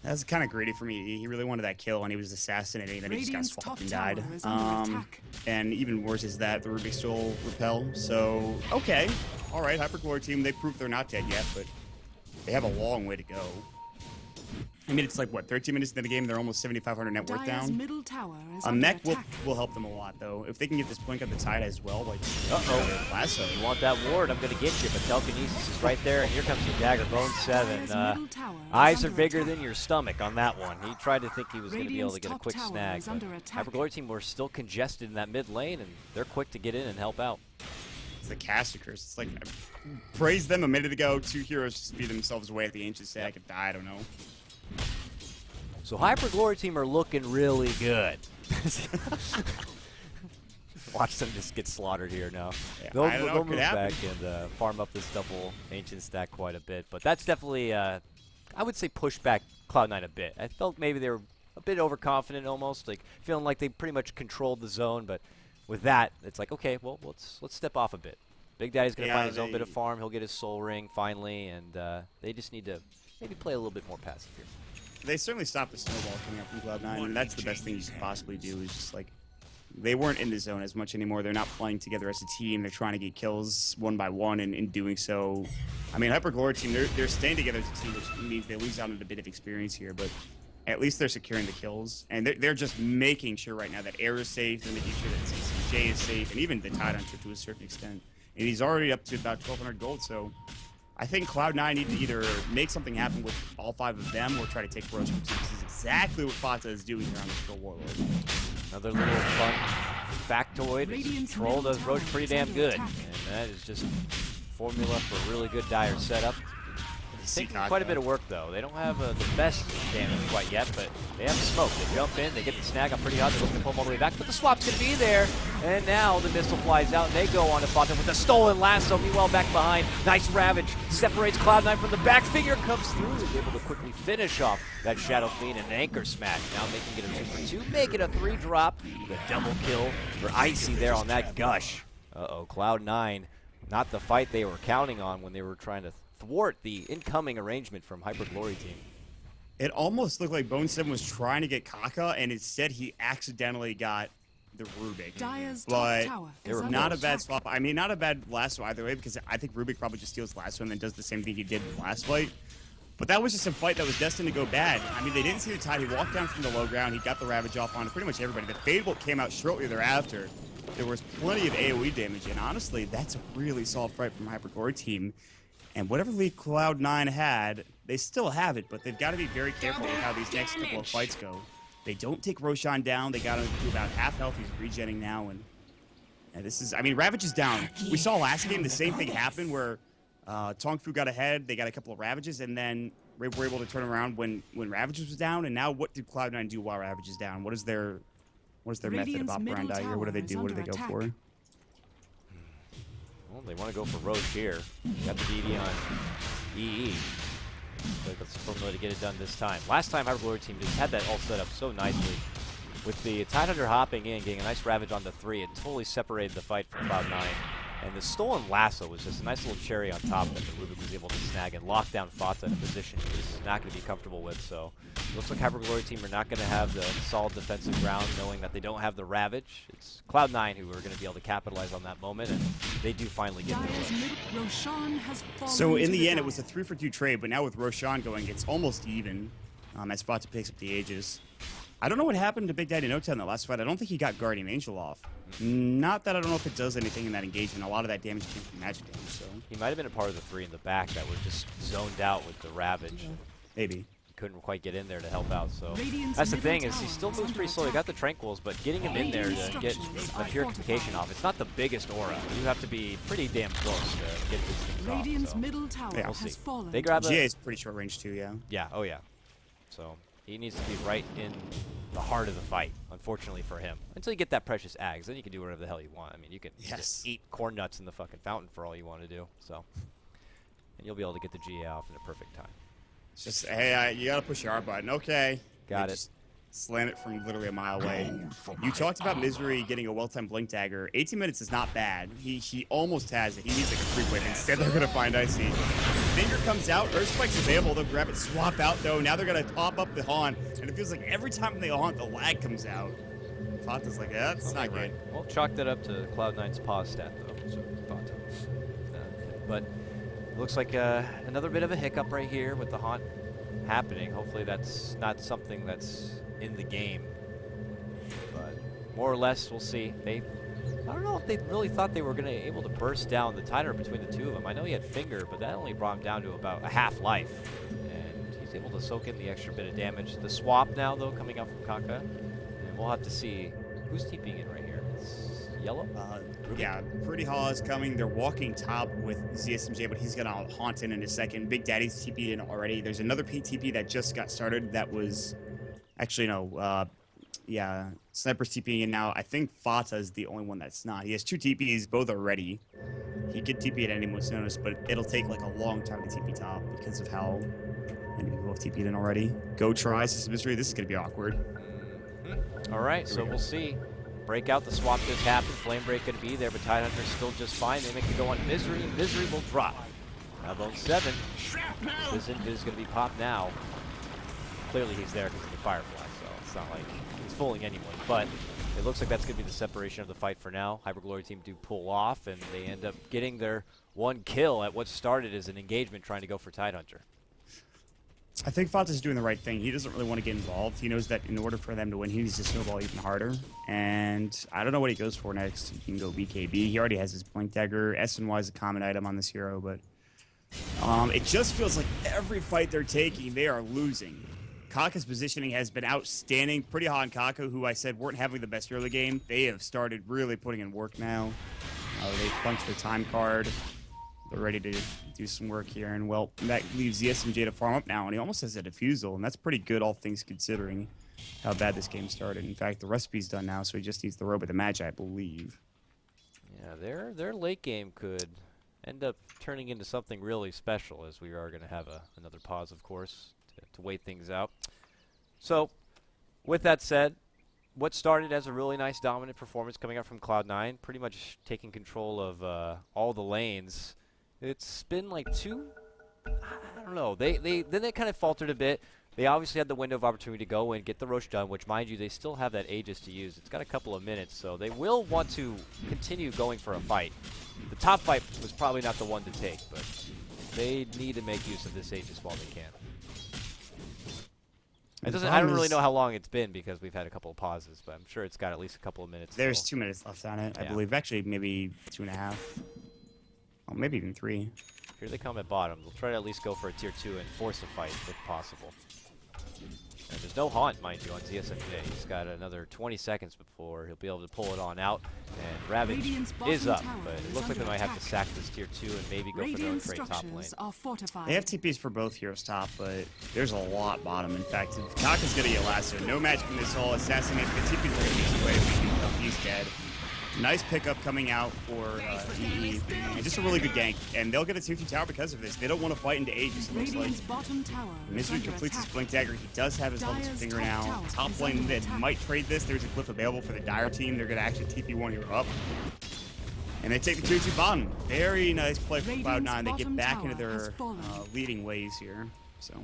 That's kind of greedy for me. He really wanted that kill, and he was assassinating, and then he just got swapped and died. And even worse is that the Rubik stole repel. So, okay. All right, Hyper Glory team, they proved they're not dead yet, but they have a long way to go. I mean, it's like, what, 13 minutes into the game, they're almost 7,500 net worth down. A mech will help them a lot, though. If they can get this blink on the tide as well, like, lasso. You want that ward, I'm going to get you, but telekinesis is right there, and here comes the dagger. Bone 7. Eyes are bigger than your stomach on that one. He tried to think he was going to be able to get a quick snag. Hyper Glory team were still congested in that mid lane, and they're quick to get in and help out. It's the caster curse. It's like, I praised them a minute ago. 2 heroes just beat themselves away at the ancient stack and die, I don't know. So Hyper Glory team are looking really good. Watch them just get slaughtered here now. Yeah, they'll move back and farm up this double ancient stack quite a bit. But that's definitely, I would say, pushed back Cloud9 a bit. I felt maybe they were a bit overconfident almost, like feeling like they pretty much controlled the zone. But with that, it's like, okay, well, let's step off a bit. Big Daddy's going to find his own bit of farm. He'll get his soul ring finally, and they just need to maybe play a little bit more passive here. They certainly stopped the snowball coming up from Cloud9, and that's the best thing you could possibly do is just like they weren't in the zone as much anymore. They're not playing together as a team. They're trying to get kills one by one, and in doing so, I mean, HyperGlory team, they're staying together as a team, which means they lose out on a bit of experience here, but at least they're securing the kills, and they're just making sure right now that Air is safe, and making sure that CCJ is safe, and even the Tidehunter to a certain extent. And he's already up to about 1,200 gold, so I think Cloud9 need to either make something happen with all 5 of them or try to take Roshan. This is exactly what Fata is doing here on the Troll Warlord. Another little fun factoid is Troll does Roach pretty damn good. And that is just formula for a really good Dire setup. It's taking quite a bit of work, though. They don't have the best damage quite yet, but they have the smoke. They jump in, they get the snag up pretty hard, they're looking to pull them all the way back, but the swap's going to be there. And now the missile flies out, and they go on to Fata with a stolen lasso. Meanwhile, back behind, nice Ravage separates Cloud9 from the back. Finger comes through, is able to quickly finish off that Shadow Fiend and an anchor smash. Now making it a 2 for 2, make it a 3 drop. The double kill for Icy there on that Gush. Uh-oh, Cloud9, not the fight they were counting on when they were trying to thwart the incoming arrangement from HyperGlory team. It almost looked like Bone7 was trying to get Kaka, and instead he accidentally got the Rubik. Dire's but top tower is under not a bad attack. swap. I mean, not a bad lasso either way, because I think Rubik probably just steals lasso and then does the same thing he did in the last fight. But that was just a fight that was destined to go bad. I mean, they didn't see the tide. He walked down from the low ground. He got the Ravage off on pretty much everybody. The Fade Bolt came out shortly thereafter. There was plenty of AoE damage, and honestly, that's a really solid fight from HyperGlory team. And whatever lead Cloud9 had, they still have it, but they've got to be very careful with how these next couple of fights go. They don't take Roshan down. They got him to about half health. He's regenning now, and this is, I mean, Ravage is down. We saw last game the same thing happen where Tongfu got ahead. They got a couple of Ravages, and then we were able to turn around when Ravages was down. And now, what did Cloud9 do while Ravage is down? What is their method of operandi here? What do they do? What do they go for? Well, they want to go for Roach here. Got the DD on EE. But that's the formula to get it done this time. Last time, HyperGlory team just had that all set up so nicely. With the Tidehunter hopping in, getting a nice Ravage on the 3, it totally separated the fight from Cloud9. And the stolen lasso was just a nice little cherry on top that the Rubik was able to snag and lock down Fata in a position he was not going to be comfortable with. So it looks like HyperGlory team are not going to have the solid defensive ground, knowing that they don't have the Ravage. It's Cloud9 who are going to be able to capitalize on that moment, and they do finally get there. Roshan has fallen So in to the end, Dire. it was a 3 for 2 trade, but now with Roshan going, it's almost even as Fata picks up the Aegis. I don't know what happened to Big Daddy Nota in the last fight. I don't think he got Guardian Angel off. Not that I don't know if it does anything in that engagement. A lot of that damage came from magic damage, so He might have been a part of the 3 in the back that were just zoned out with the Ravage. maybe. Couldn't quite get in there to help out, so Radiant's that's the middle thing, is tower he still is moves under pretty slowly. attack. Got the Tranquils, but getting him in there to get a purification off, it's not the biggest aura. You have to be pretty damn close to get these things off. Radiant's So middle tower Yeah. we'll has see. fallen. They grab GA a, is pretty short range too, yeah. yeah, oh yeah. So he needs to be right in the heart of the fight, unfortunately for him. Until you get that precious Ags, then you can do whatever the hell you want. I mean, you can Yes. just eat corn nuts in the fucking fountain for all you want to do. So, and you'll be able to get the GA off in a perfect time. It's just, hey, you gotta push your R button. Okay. Got They it. just slam it from literally a mile away. You talked about Misery getting a well-timed Blink Dagger. 18 minutes is not bad. He almost has it. He needs like a free win. Instead, they're gonna find Icy. Finger comes out. Earthspike's available. They'll grab it, swap out though. Now they're gonna pop up the haunt, and it feels like every time they haunt, the lag comes out. Fata's like, yeah, that's not good. Well, chalk that up to Cloud9's pause stat, though. So, Fata. But it looks like another bit of a hiccup right here with the haunt happening. Hopefully that's not something that's in the game. But more or less, we'll see. I don't know if they really thought they were going to be able to burst down the timer between the two of them. I know he had Finger, but that only brought him down to about a half life. And he's able to soak in the extra bit of damage. The swap now, though, coming out from Kaka. And we'll have to see who's TPing in right here. It's yellow? Yeah, Pretty Hall is coming. They're walking top with ZSMJ, but he's gonna haunt in a second. Big Daddy's TP in already. There's another PTP that just got started that was actually yeah, Sniper's TPing in now. I think Fata is the only one that's not. He has 2 TPs, both are ready. He could TP at any moment's notice, but it'll take like a long time to TP top because of how many people have TP'd in already. Go tries this mystery. This is gonna be awkward. All right, so we'll see. Breakout, the swap just happened. Flame Break going to be there, but Tidehunter's still just fine. They make it go on Misery, and Misery will drop. Now Bone7. This Invis is going to be popped now. Clearly he's there because of the Firefly, so it's not like he's fooling anyone. But it looks like that's going to be the separation of the fight for now. Hyperglory team do pull off, and they end up getting their one kill at what started as an engagement trying to go for Tidehunter. I think Fata's doing the right thing. He doesn't really want to get involved. He knows that in order for them to win, he needs to snowball even harder. And I don't know what he goes for next. He can go BKB. He already has his Blink Dagger. SNY is a common item on this hero, but it just feels like every fight they're taking, they are losing. Kaka's positioning has been outstanding. Pretty hot on Kaka, who I said weren't having the best early game. They have started really putting in work now. They punched their time card. They're ready to do some work here, and well, that leaves the SMJ to farm up now, and he almost has a defusal, and that's pretty good, all things considering how bad this game started. In fact, the recipe's done now, so he just needs the robe of the match, I believe. Yeah, their late game could end up turning into something really special, as we are going to have another pause, of course, to wait things out. So, with that said, what started as a really nice dominant performance coming out from Cloud9, pretty much taking control of all the lanes. It's been like I don't know. Then they kind of faltered a bit. They obviously had the window of opportunity to go and get the Rosh done, which, mind you, they still have that Aegis to use. It's got a couple of minutes, so they will want to continue going for a fight. The top fight was probably not the one to take, but they need to make use of this Aegis while they can. I don't really know how long it's been because we've had a couple of pauses, but I'm sure it's got at least a couple of minutes. There's 2 minutes left on it, I believe. Actually, maybe 2.5. Well, maybe even 3. Here they come at bottom. They'll try to at least go for a tier 2 and force a fight if possible. And there's no haunt, mind you, on ZSMJ. He's got another 20 seconds before he'll be able to pull it on out. And Ravage is up, but it looks like they might have to sack this tier 2 and maybe go for their own trade top lane. They have TPs for both heroes top, but there's a lot bottom. In fact, if Kaka's going to get lasso, no match from this all. Assassinate, the TPs are going to be away if he's dead. Nice pickup coming out for EE. And just a really good gank. And they'll get a 2-2 tower because of this. They don't want to fight into Aegis, it looks like. Misery completes his Blink Dagger. He does have his level finger now. Top lane that might trade this. There's a glyph available for the Dire team. They're going to actually TP one hero up. And they take the 2-2 bottom. Very nice play from Cloud9. They get back into their leading ways here. So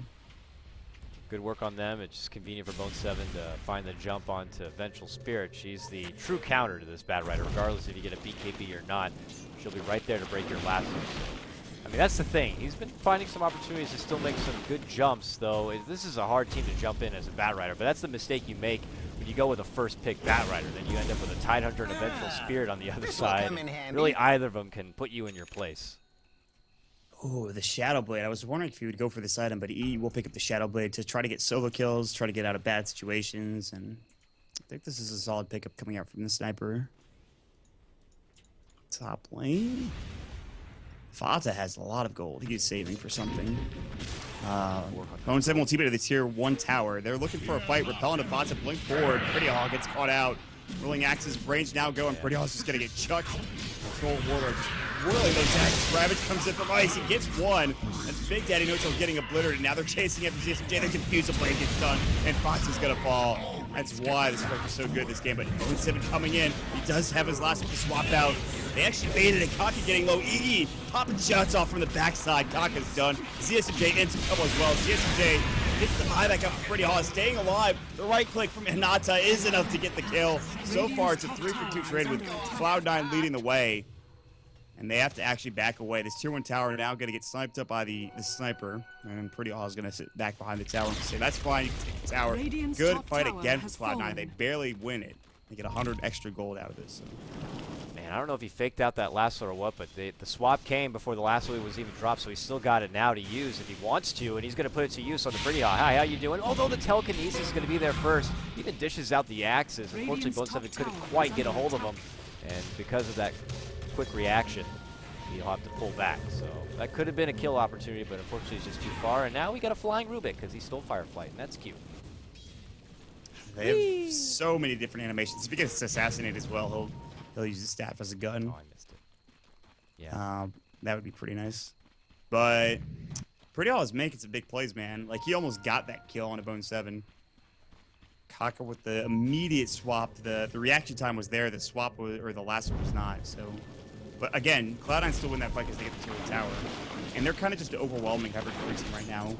good work on them. It's just convenient for Bone7 to find the jump onto Vengeful Spirit. She's the true counter to this Bad Rider, regardless if you get a BKB or not. She'll be right there to break your lasso. I mean, that's the thing. He's been finding some opportunities to still make some good jumps, though. This is a hard team to jump in as a Bad Rider, but that's the mistake you make when you go with a first pick Bad Rider. Then you end up with a Tidehunter and a Vengeful Spirit on the other side. Really, either of them can put you in your place. Oh, the Shadow Blade. I was wondering if he would go for this item, but he will pick up the Shadow Blade to try to get solo kills, try to get out of bad situations, and I think this is a solid pickup coming out from the sniper. Top lane. Fata has a lot of gold. He's saving for something. Bone7 will TP to the tier 1 tower. They're looking for a fight. Repel into Fata. Blink forward. Pretty Hawk gets caught out. Rolling Axe's range now going. Pretty Hawk's just going to get chucked. Control Warlord whirling those axes. Ravage comes in from ice. He gets one. That's Big Daddy No-Chill getting obliterated. Now they're chasing after ZSMJ. They confuse the blade gets done. And Fata's going to fall. That's why this strike is so good this game. But Bone7 coming in. He does have his last one to swap out. They actually baited it. Kaka getting low. EE popping shots off from the backside. Kaka's done. ZSMJ ends some trouble as well. ZSMJ gets the buyback up for Pretty Hawk. Staying alive. The right click from Hinata is enough to get the kill. So far, it's a 3-for-2 trade with Cloud9 leading the way. And they have to actually back away. This tier 1 tower now going to get sniped up by the sniper. And Pretty Hawk's going to sit back behind the tower and say, that's fine, you can take the tower. Good fight again for Cloud9. They barely win it. They get 100 extra gold out of this. So. Man, I don't know if he faked out that lasso or what, but the swap came before the lasso was even dropped, so he's still got it now to use if he wants to, and he's going to put it to use on the Pretty Hawk. Hi, how you doing? Although the telekinesis is going to be there first. Even dishes out the axes. Unfortunately, Bone7 couldn't quite get a hold of him, and because of that quick reaction, he'll have to pull back. So that could have been a kill opportunity, but unfortunately it's just too far. And now we got a flying Rubik because he stole Fireflight, and that's cute. They have so many different animations. If he gets assassinated as well, he'll use his staff as a gun. Oh, I missed it. Yeah. That would be pretty nice. But Pretty Hawk is making some big plays, man. Like, he almost got that kill on a Bone7. Kaka with the immediate swap. The reaction time was there. The swap was, or the last one was not. So, but again, Cloud9 still win that fight because they get the tier 1 tower. And they're kind of just overwhelming Hyperglory team right now.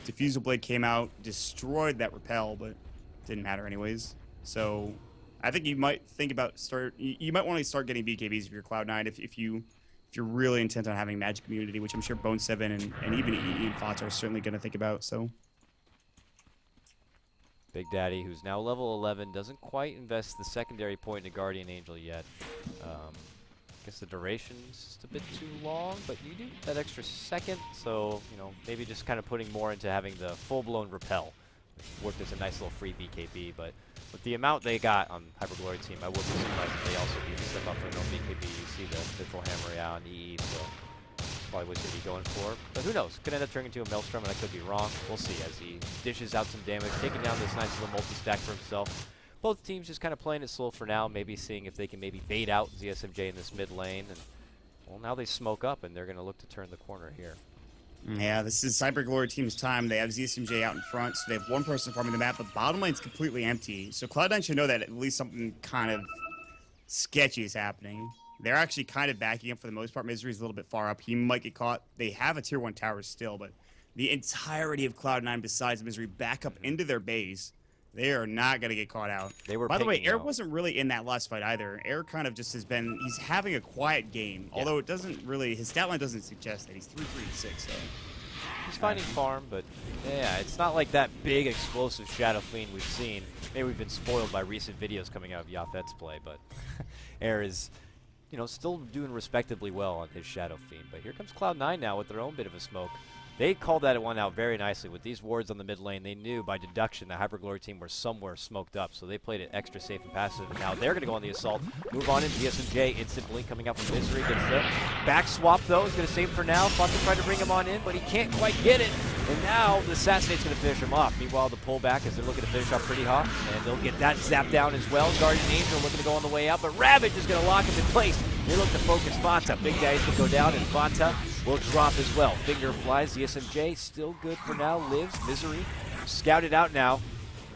Diffusal Blade came out, destroyed that repel, but didn't matter anyways. So I think you might think about you might want to start getting BKBs if you're Cloud9 if you're really intent on having Magic Immunity, which I'm sure Bone 7 and even EE and Fata are certainly going to think about. So Big Daddy, who's now level 11, doesn't quite invest the secondary point into Guardian Angel yet. I guess the duration's just a bit too long, but you do get that extra second, so, you know, maybe just kind of putting more into having the full-blown repel, which worked as a nice little free BKB, but with the amount they got on Hyperglory team, I wouldn't be surprised if they also do step up for no BKB. You see the Mithril Hammer out on EE, so that's probably what he's going to be going for. But who knows? Could end up turning into a Maelstrom, and I could be wrong. We'll see as he dishes out some damage, taking down this nice little multi-stack for himself. Both teams just kind of playing it slow for now, maybe seeing if they can maybe bait out ZSMJ in this mid lane. And well, now they smoke up, and they're going to look to turn the corner here. yeah, this is Hyperglory team's time. They have ZSMJ out in front, so they have one person farming the map, but bottom lane's completely empty. So Cloud9 should know that at least something kind of sketchy is happening. They're actually kind of backing up for the most part. Misery's a little bit far up. He might get caught. They have a tier 1 tower still, but the entirety of Cloud9 besides Misery back up into their base. They are not going to get caught out. They were By the way, pinging Air out. wasn't really in that last fight either. Air kind of just has been, he's having a quiet game, although it doesn't really, his stat line doesn't suggest that. He's 3-3-6, so. He's finding farm, but yeah, it's not like that big explosive Shadow Fiend we've seen. Maybe we've been spoiled by recent videos coming out of Yafet's play, but Air is, you know, still doing respectably well on his Shadow Fiend. But here comes Cloud9 now with their own bit of a smoke. They called that one out very nicely. With these wards on the mid lane, they knew by deduction the Hyperglory team were somewhere smoked up, so they played it extra safe and passive. And now they're going to go on the assault. Move on in. GSMJ instant blink coming out from Misery. Gets the back swap, though. He's going to save for now. Fanta tried to bring him on in, but he can't quite get it. And now the Assassinate's going to finish him off. Meanwhile, the pullback as they're looking to finish off pretty hot. And they'll get that zap down as well. Guardian Angel looking to go on the way out, but Ravage is going to lock him in place. They look to focus Fanta. Big Daddy's going to go down, and Fanta will drop as well. Finger flies. ZSMJ still good for now. Lives. Misery scouted out now.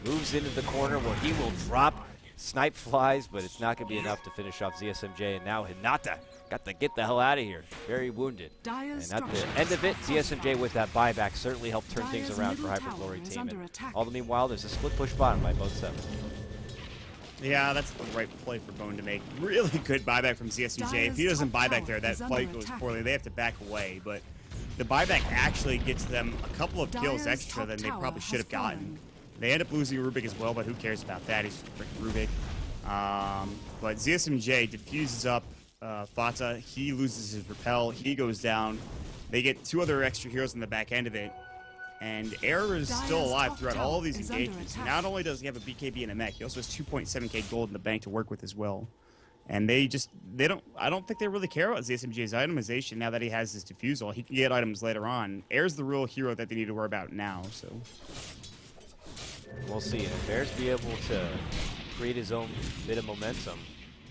Moves into the corner where he will drop. Snipe flies, but it's not going to be enough to finish off ZSMJ. And now Hinata got to get the hell out of here. Very wounded. And at the end of it, ZSMJ with that buyback certainly helped turn things around for Hyperglory team. And all the meanwhile, there's a split push bottom by both 7. Yeah, that's the right play for Bone to make. Really good buyback from ZSMJ. If he doesn't buy back there, that fight goes poorly. They have to back away, but the buyback actually gets them a couple of kills extra than they probably should have gotten. They end up losing Rubik as well, but who cares about that? He's freaking Rubik. But ZSMJ diffuses up Fata. He loses his repel. He goes down. They get 2 other extra heroes in the back end of it. And Air is still alive throughout all of these engagements. Not only does he have a BKB and a mech, he also has 2.7k gold in the bank to work with as well. And I don't think they really care about ZSMJ's itemization now that he has his diffusal. He can get items later on. Air's the real hero that they need to worry about now, so. We'll see. And if Air's be able to create his own bit of momentum,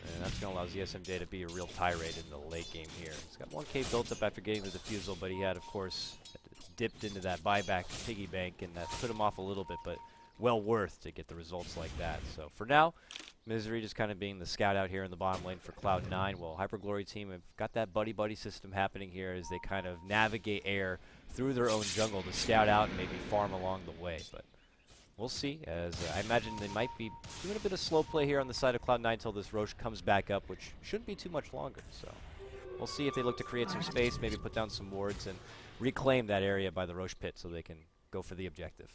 and that's going to allow ZSMJ to be a real tirade in the late game here. He's got 1k built up after getting the diffusal, but he had, of course, dipped into that buyback piggy bank, and that put him off a little bit, but well worth to get the results like that. So for now, Misery just kind of being the scout out here in the bottom lane for Cloud9. Well, Hyperglory team have got that buddy-buddy system happening here as they kind of navigate Air through their own jungle to scout out and maybe farm along the way. But we'll see, as I imagine they might be doing a bit of slow play here on the side of Cloud9 until this Roche comes back up, which shouldn't be too much longer. So we'll see if they look to create some space, maybe put down some wards, and reclaim that area by the Roche pit so they can go for the objective.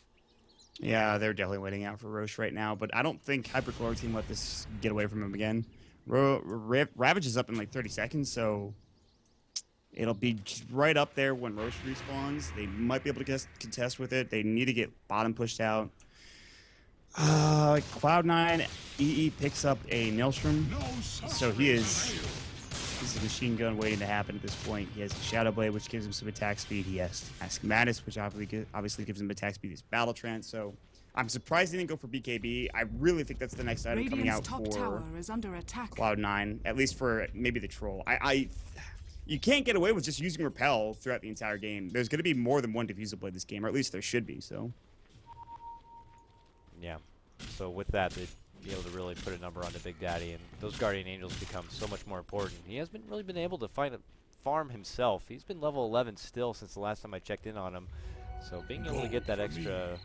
Yeah, they're definitely waiting out for Roche right now, but I don't think Hyperglory team let this get away from him again. Ravage is up in like 30 seconds, so it'll be right up there when Roche respawns. They might be able to contest with it. They need to get bottom pushed out. Cloud9, EE picks up a Maelstrom, so this is a machine gun waiting to happen at this point. He has a Shadow Blade, which gives him some attack speed. He has Asthmatis, which obviously gives him attack speed. His Battle Trance. So I'm surprised he didn't go for BKB. I really think that's the next item coming out for Cloud9, at least for maybe the Troll. You can't get away with just using Repel throughout the entire game. There's going to be more than one Diffusal Blade this game, or at least there should be. So yeah. So with that, they'd be able to really put a number on the Big Daddy, and those Guardian Angels become so much more important. He hasn't really been able to find a farm himself. He's been level 11 still since the last time I checked in on him. So being able to get that extra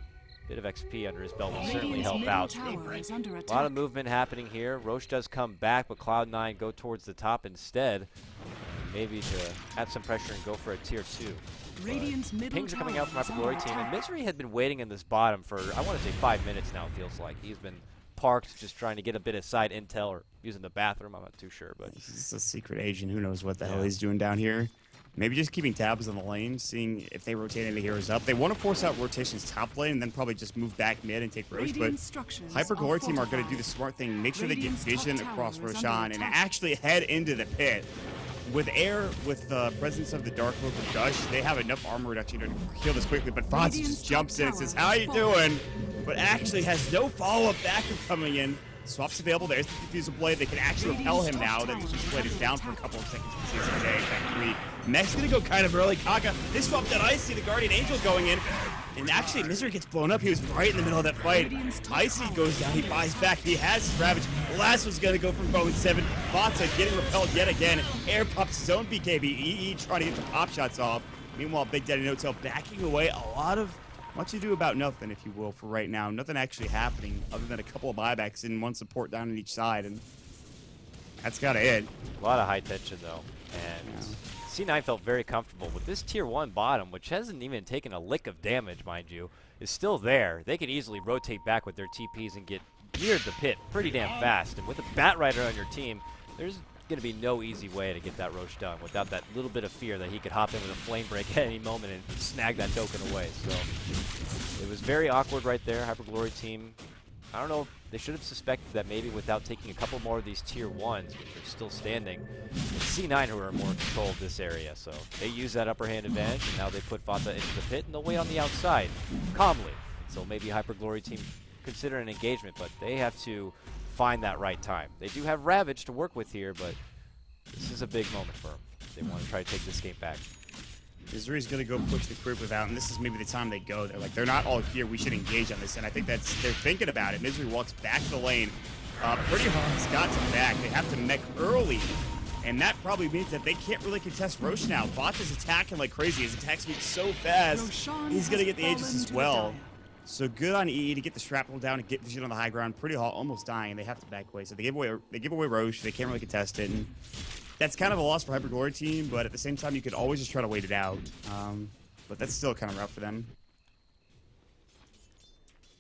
bit of XP under his belt will certainly Radiant's help middle out. tower is under A lot attack. of movement happening here. Roche does come back, but Cloud9 go towards the top instead. Maybe to add some pressure and go for a tier 2. Radiant's middle Pings are coming out from tower is Hyperglory under team, and attack. Misery had been waiting in this bottom for, I want to say, 5 minutes now, it feels like. He's been parked, just trying to get a bit of side intel or using the bathroom. I'm not too sure, but He's a secret agent. Who knows what the hell Yeah. he's doing down here. Maybe just keeping tabs on the lane, seeing if they rotate any heroes up. They want to force out rotations top lane and then probably just move back mid and take Roche. But Radiant structures Hyperglory team are going to fortified. do the smart thing. Make sure they get Radiant's vision top tower across is under Roshan and attack. actually head into the pit. With air, with the presence of the Dark Cloak of Gush, they have enough armor reduction to kill this quickly. But Fonz Radiant's just jumps in and top says, tower "How is you falling." doing?" But actually has no follow-up backup coming in. Swaps available. There's the Diffusal Blade. They can actually repel him now that the Diffusal Blade is down for a couple of seconds. Actually, Mech's gonna go kind of early. Kaka, this swap that Icy, the Guardian Angel going in. And actually, Misery gets blown up. He was right in the middle of that fight. Icy goes down. He buys back. He has his Ravage. Last was going to go from Bone 7. Vata getting repelled yet again. Air pops his own BKB. EE trying to get the pop shots off. Meanwhile, Big Daddy No-Tail backing away. A lot of much ado about nothing, if you will, for right now. Nothing actually happening other than a couple of buybacks and one support down on each side. And that's got to it. a lot of high tension, though. And C9 felt very comfortable with this tier 1 bottom, which hasn't even taken a lick of damage, mind you, is still there. They can easily rotate back with their TPs and get near the pit pretty damn fast. And with a Bat Rider on your team, there's going to be no easy way to get that Roche done without that little bit of fear that he could hop in with a flame break at any moment and snag that token away. So it was very awkward right there. Hyperglory team, I don't know, they should have suspected that maybe without taking a couple more of these tier 1s, which are still standing, it's C9 who are more in control of this area. So they use that upper hand advantage, and now they put Vata into the pit, and they'll wait on the outside calmly. So maybe Hyperglory team consider an engagement, but they have to find that right time. They do have Ravage to work with here, but this is a big moment for them. They want to try to take this game back. Misery's gonna go push the group out, and this is maybe the time they go. They're like, they're not all here. We should engage on this, and I think they're thinking about it. Misery walks back to the lane, pretty hard. Scott's back. They have to mech early, and that probably means that they can't really contest Roche now. Vata's attacking like crazy. His attack speed's so fast. Roshan He's gonna has get the Aegis fallen as to the well. dire. So good on EE to get the shrapnel down and get vision on the high ground. Pretty hot, almost dying, and they have to back away. So they give away Roche. They can't really contest it. And that's kind of a loss for Hyperglory team, but at the same time, you could always just try to wait it out. But that's still kind of rough for them.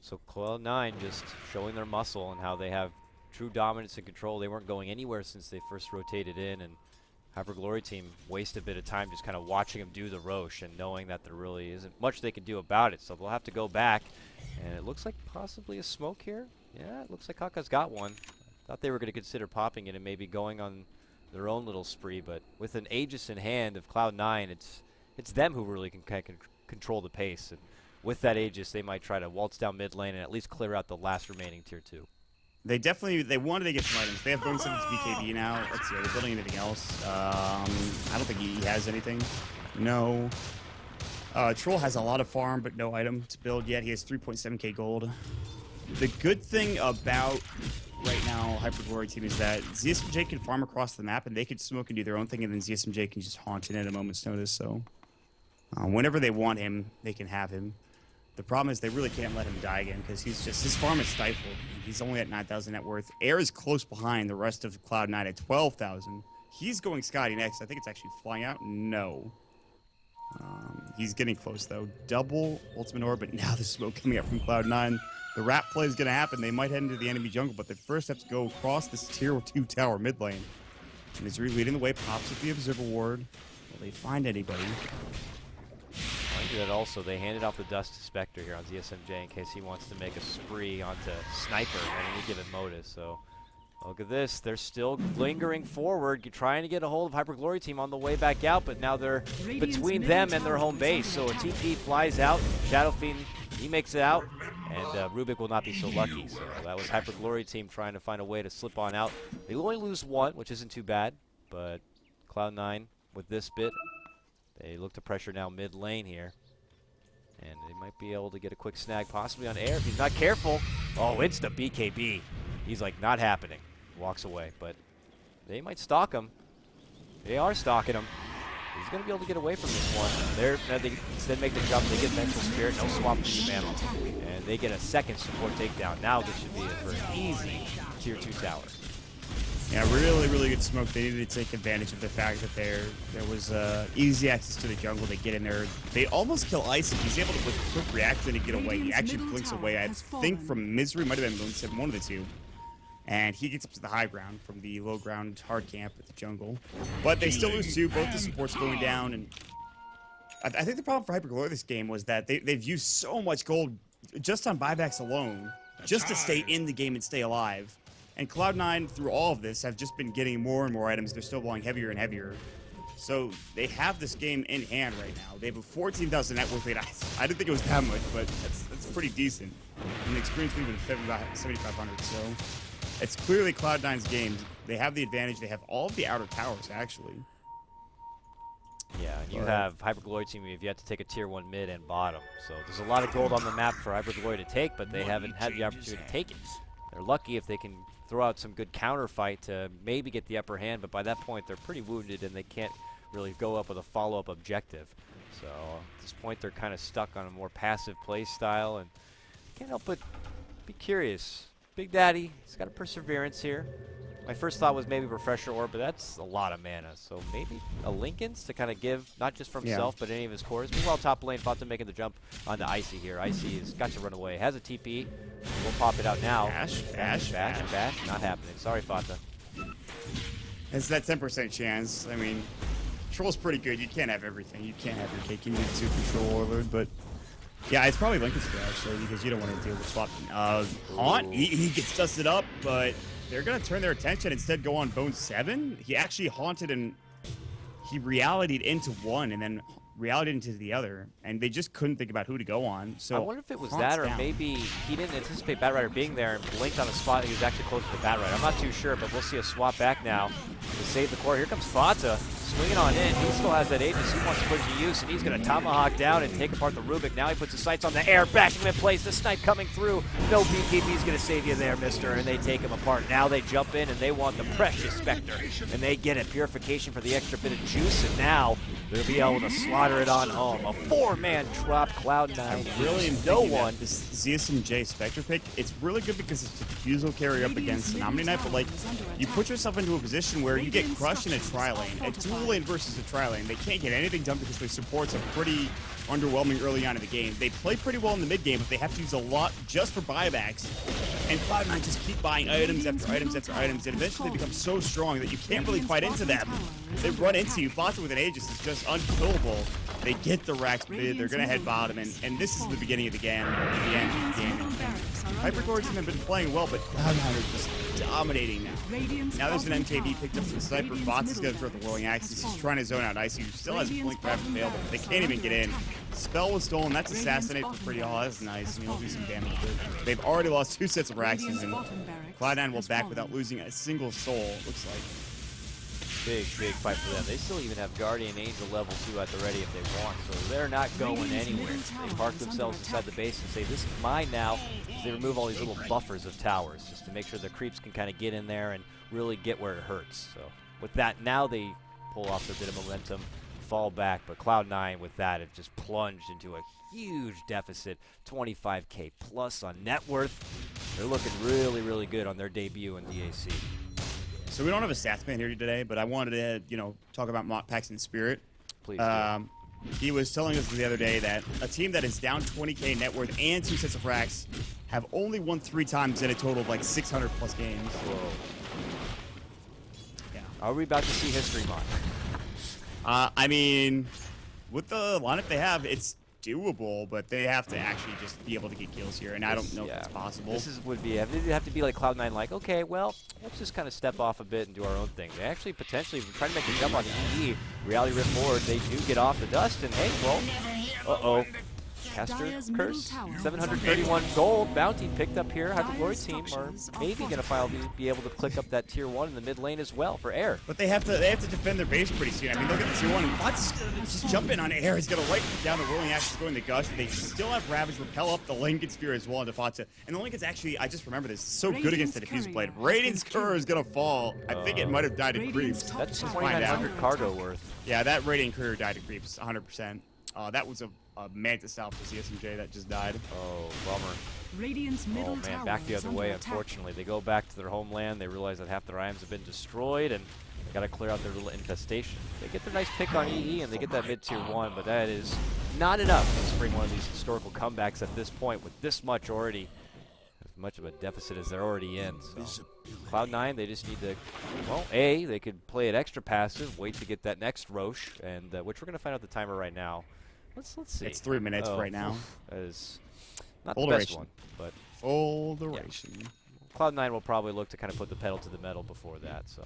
So Cloud9 just showing their muscle and how they have true dominance and control. They weren't going anywhere since they first rotated in, and Hyperglory team wasted a bit of time just kind of watching them do the Roche and knowing that there really isn't much they can do about it. So they'll have to go back, and it looks like possibly a smoke here. Yeah, it looks like Kaka's got one. Thought they were going to consider popping it and maybe going on their own little spree, but with an Aegis in hand of Cloud9, it's them who really can control the pace. And with that Aegis, they might try to waltz down mid lane and at least clear out the last remaining tier 2. They wanted to get some items. They have bonus 7 to BKB now. Let's see, are they building anything else? I don't think he has anything. No. Troll has a lot of farm, but no item to build yet. He has 3.7k gold. The good thing about right now Hyperglory team is that ZSMJ can farm across the map, and they could smoke and do their own thing, and then ZSMJ can just haunt in at a moment's notice. So whenever they want him, they can have him. The problem is they really can't let him die again because his farm is stifled. He's only at 9,000 net worth. Air is close behind the rest of Cloud9 at 12,000. He's going Scotty next. I think it's actually flying out. No. He's getting close though. Double ultimate orb, but now the smoke coming up from Cloud9. The rat play is going to happen. They might head into the enemy jungle, but they first have to go across this tier 2 tower mid lane. And Misery leading the way, pops with the Observer Ward. Will they find anybody? Mind you that also, they handed off the Dust to Spectre here on ZSMJ in case he wants to make a spree onto Sniper at any given modus. So look at this. They're still lingering forward, trying to get a hold of Hyperglory team on the way back out, but now they're between them and their home base. So a TP flies out. Shadow Fiend, he makes it out, and Rubik will not be so lucky. So that was Hyperglory team trying to find a way to slip on out. They only lose one, which isn't too bad, but Cloud9 with this bit, they look to pressure now mid lane here. And they might be able to get a quick snag, possibly on air if he's not careful. Oh, it's the BKB. He's like, not happening. Walks away, but they might stalk him. They are stalking him. He's going to be able to get away from this one. They instead make the jump. They get Mental Spirit, no swap for you, man. And they get a second support takedown. Now this should be it for an easy tier 2 tower. Yeah, really, really good smoke. They needed to take advantage of the fact that there was easy access to the jungle. They get in there. They almost kill Icy. He's able to, with quick reaction, to get away. He actually blinks away, I think, from Misery. Might have been Moonset, one of the two. And he gets up to the high ground from the low ground hard camp at the jungle. But they still lose 2. Both the supports going down. And I think the problem for HyperGlory this game was that they've used so much gold just on buybacks alone, just to stay in the game and stay alive. And Cloud9, through all of this, have just been getting more and more items. They're still blowing heavier and heavier. So they have this game in hand right now. They have a 14,000 net worth lead. I didn't think it was that much, but that's pretty decent. And the experience lead was 7,500. So it's clearly Cloud9's game. They have the advantage. They have all of the outer towers, actually. Yeah, and you have HyperGlory team. You've yet to take a tier 1 mid and bottom. So there's a lot of gold on the map for HyperGlory to take, but they haven't had the opportunity to take it. They're lucky if they can throw out some good counter fight to maybe get the upper hand, but by that point they're pretty wounded and they can't really go up with a follow-up objective. So at this point they're kind of stuck on a more passive play style, and can't help but be curious. Big Daddy, he's got a perseverance here. My first thought was maybe Refresher Orb, but that's a lot of mana. So maybe a Linken's to kind of give, not just for himself, but any of his cores. Meanwhile, top lane, Fata making the jump onto Icy here. Icy has got to run away. Has a TP. We'll pop it out now. Bash. Not happening. Sorry, Fata. It's that 10% chance. I mean, Troll's pretty good. You can't have everything. You can't have your cake. You need to control Warlord, but yeah, it's probably Linken's fair, actually, because you don't want to deal with swapping. Haunt, he gets dusted up, but they're going to turn their attention, instead go on Bone 7. He actually haunted and he reality'd into one and then reality'd into the other, and they just couldn't think about who to go on. So I wonder if it was that, or maybe he didn't anticipate Batrider being there and blinked on a spot he was actually closer to Batrider. I'm not too sure, but we'll see a swap back now to save the core. Here comes Fata, swinging on in. He still has that Aegis he wants to put to use, and he's going to tomahawk down and take apart the Rubik. Now he puts his sights on the air, bashing him in place. The snipe coming through. No BKB's going to save you there, mister, and they take him apart. Now they jump in, and they want the precious Spectre, and they get it. Purification for the extra bit of juice, and now they'll be able to slaughter it on home. A 4-man drop, Cloud9. Really, no one. This ZSMJ Spectre pick, it's really good because it's a diffusal carry up against an Omni Knight, but like, you put yourself into a position where you get crushed in a tri-lane. A dual lane versus a tri-lane, they can't get anything done because their supports are pretty underwhelming early on in the game. They play pretty well in the mid game, but they have to use a lot just for buybacks. And Cloud9 just keep buying items after items after items, and eventually they become so strong that you can't really fight into them. They run into you. Fata with an Aegis is just unkillable. They get the Rax bid, they're going to head bottom, and this is the beginning of the game, the end of the game. HyperGlory team have been playing well, but Cloud9 are just dominating now. Now there's an MKB picked up some sniper. Fox is going to throw the rolling axis. He's trying to zone out Icy, who still has blink grab available, but they can't even get in. Spell was stolen. That's assassinate for Pretty Hall. That's nice. And he'll do some damage. But they've already lost 2 sets of Raxes, and Cloud9 will back without losing a single soul, looks like. Big fight for them. They still even have Guardian Angel level 2 at the ready if they want, so they're not going anywhere. They park themselves inside the base and say, this is mine now. They remove all these little buffers of towers just to make sure the creeps can kind of get in there and really get where it hurts. So with that, now they pull off their bit of momentum, fall back, but Cloud9 with that have just plunged into a huge deficit, 25k plus on net worth. They're looking really good on their debut in DAC. So we don't have a stats man here today, but I wanted to, talk about Maut Paxton Spirit. Please do. He was telling us the other day that a team that is down 20k net worth and 2 sets of racks have only won 3 times in a total of like 600 plus games. Whoa. Yeah. Are we about to see history, Maut? I mean, with the lineup they have, it's doable, but they have to actually just be able to get kills here, and I don't know if it's possible. This would have to be like Cloud9, like, okay, well, let's just kind of step off a bit and do our own thing. They actually potentially try to make a jump on the EE. Reality Rift forward, they do get off the dust, and hey, well, Caster Dire's middle Curse, tower 731 gold bounty picked up here. Hyperglory team are maybe going to be able to click up that tier 1 in the mid lane as well for Air. But they have to defend their base pretty soon. I mean, look at the tier 1. And Fox just jumping on Air. He's going to right down the rolling axe, going to Gush. They still have Ravage, repel up the Lincoln Spear as well into Fatsa. And the Lincoln's actually, I just remember this, so good against the Diffuse Blade. Radiant's Courier is going to fall. I think it might have died to creeps. That's Let's find out. 2,900 cargo worth. Yeah, that Radiant Courier died to creeps, 100%. That was a Mantis Alpha CSMJ that just died. Oh, bummer. Radiant's middle Oh man, tower back the is other under way, attack. unfortunately. They go back to their homeland, they realize that half their items have been destroyed, and they gotta clear out their little infestation. They get their nice pick on EE, and they get that mid-tier 1, but that is not enough to spring one of these historical comebacks at this point with this much already, as much of a deficit as they're already in. So Cloud9, they just need to, well, A, they could play it extra passive, wait to get that next Roche, and which we're gonna find out the timer right now. Let's see. It's 3 minutes right now. That is not Full the best duration. one, but Full duration. Cloud9 will probably look to kind of put the pedal to the metal before that. So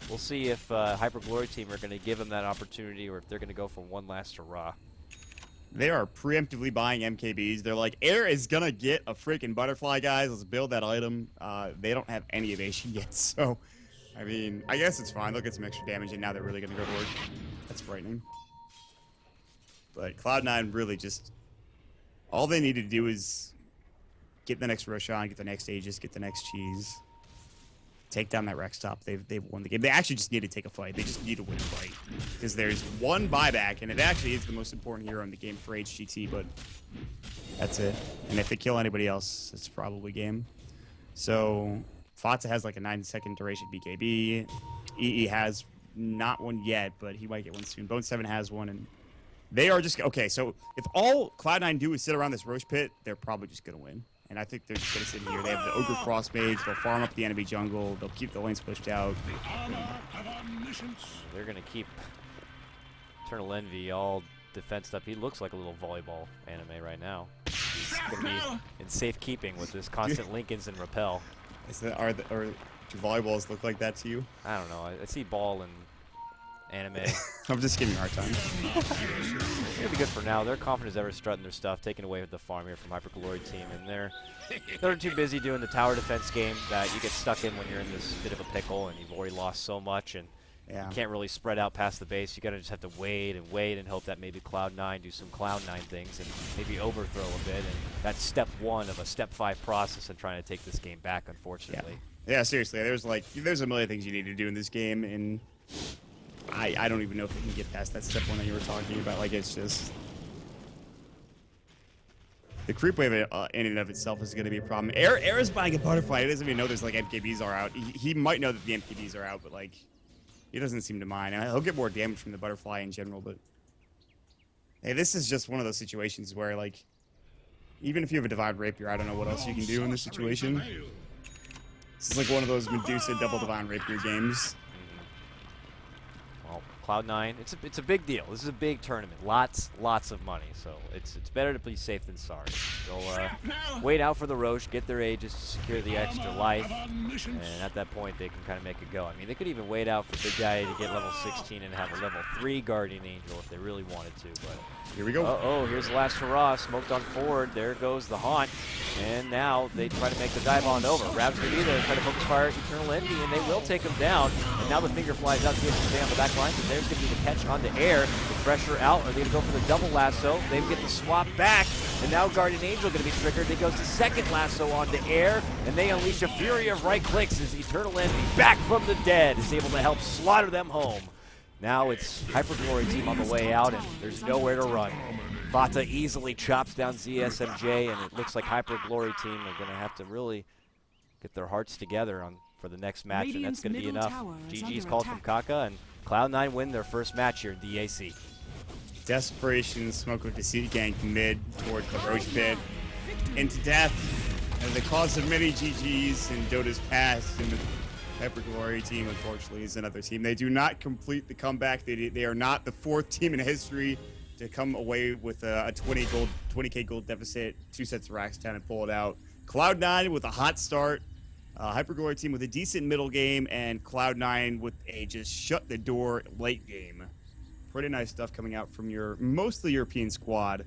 we'll see if Hyperglory team are going to give them that opportunity, or if they're going to go for one last hurrah. They are preemptively buying MKBs. They're like, Air is going to get a freaking butterfly, guys. Let's build that item. They don't have any evasion yet, so, I mean, I guess it's fine. They'll get some extra damage, and now they're really going to go to work. That's frightening. But Cloud9 really just, all they need to do is get the next Roshan, get the next Aegis, get the next Cheese, take down that Rex top. They've won the game. They actually just need to take a fight. They just need to win a fight. Because there's one buyback, and it actually is the most important hero in the game for HGT, but that's it. And if they kill anybody else, it's probably game. So Fatsa has like a 9-second duration BKB. EE has not one yet, but he might get one soon. Bone 7 has one, and they are just, okay, so if all Cloud9 do is sit around this Roche pit, they're probably just going to win. And I think they're just going to sit here. They have the Ogre Frost Mage. They'll farm up the enemy jungle. They'll keep the lanes pushed out. They're going to keep Eternal Envy all defensed up. He looks like a little volleyball anime right now. He's going to be in safekeeping with this constant Lincolns and repel. Is that, or do volleyballs look like that to you? I don't know. I see ball and anime. I'm just giving you a hard time. It'll be good for now. They're confident as ever strutting their stuff, taking away with the farm here from Hyperglory team, and they're too busy doing the tower defense game that you get stuck in when you're in this bit of a pickle and you've already lost so much, and you can't really spread out past the base. You gotta just have to wait and hope that maybe Cloud9 do some Cloud9 things and maybe overthrow a bit, and that's step 1 of a step 5 process in trying to take this game back, unfortunately. Yeah, seriously, there's a million things you need to do in this game, and I don't even know if they can get past that step 1 that you were talking about. Like, it's just the creep wave in and of itself is going to be a problem. Air is buying a butterfly. He doesn't even know there's like MKBs are out. He might know that the MKBs are out, but like he doesn't seem to mind. And he'll get more damage from the butterfly in general. But hey, this is just one of those situations where like even if you have a Divine Rapier, I don't know what else you can do in this situation. This is like one of those Medusa double Divine Rapier games. Well, Cloud9, it's a big deal. This is a big tournament. Lots of money. So it's better to be safe than sorry. They'll wait out for the Roche, get their Aegis to secure the extra life, and at that point they can kind of make it go. I mean, they could even wait out for Big Guy to get level 16 and have a level 3 Guardian Angel if they really wanted to. But here we go. Uh-oh, here's the last hurrah. Smoked on forward. There goes the haunt. And now they try to make the dive on over. Rav's going to be there, try to focus fire Eternal Envy, and they will take him down. And now the finger flies out to get to stay on the back line. So there's going to be the catch on the air. The pressure out. Are they going to go for the double lasso? They get the swap back. And now Guardian Angel going to be triggered. He goes to second lasso on the air. And they unleash a fury of right clicks as Eternal Envy, back from the dead, is able to help slaughter them home. Now it's Hyperglory team on the way out, and there's nowhere to run. Vata easily chops down ZSMJ, and it looks like Hyperglory team are going to have to really get their hearts together for the next match, and that's going to be enough. GG's called from Kaka, and Cloud9 win their first match here in DAC. Desperation, Smoke of Deceit gank mid towards the Roche pit. Into death, and the cause of many GG's in Dota's past, and the Hyperglory team, unfortunately, is another team. They do not complete the comeback. They are not the 4th team in history to come away with a 20k gold deficit, 2 sets of racks down and pull it out. Cloud9 with a hot start, Hyperglory team with a decent middle game, and Cloud9 with a just shut the door late game. Pretty nice stuff coming out from your mostly European squad.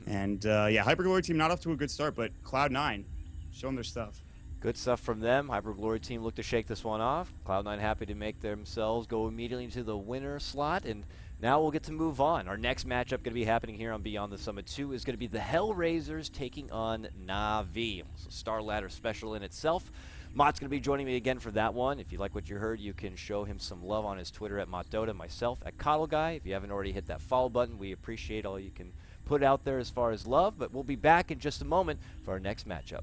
And yeah, Hyperglory team not off to a good start, but Cloud9 showing their stuff. Good stuff from them. Hyperglory team looked to shake this one off. Cloud9 happy to make themselves go immediately into the winner slot, and now we'll get to move on. Our next matchup going to be happening here on Beyond the Summit 2 is going to be the Hellraisers taking on Na'Vi. It's a Star Ladder special in itself. Maut's going to be joining me again for that one. If you like what you heard, you can show him some love on his Twitter at MautDota, myself at KotLGuy. If you haven't already hit that follow button, we appreciate all you can put out there as far as love, but we'll be back in just a moment for our next matchup.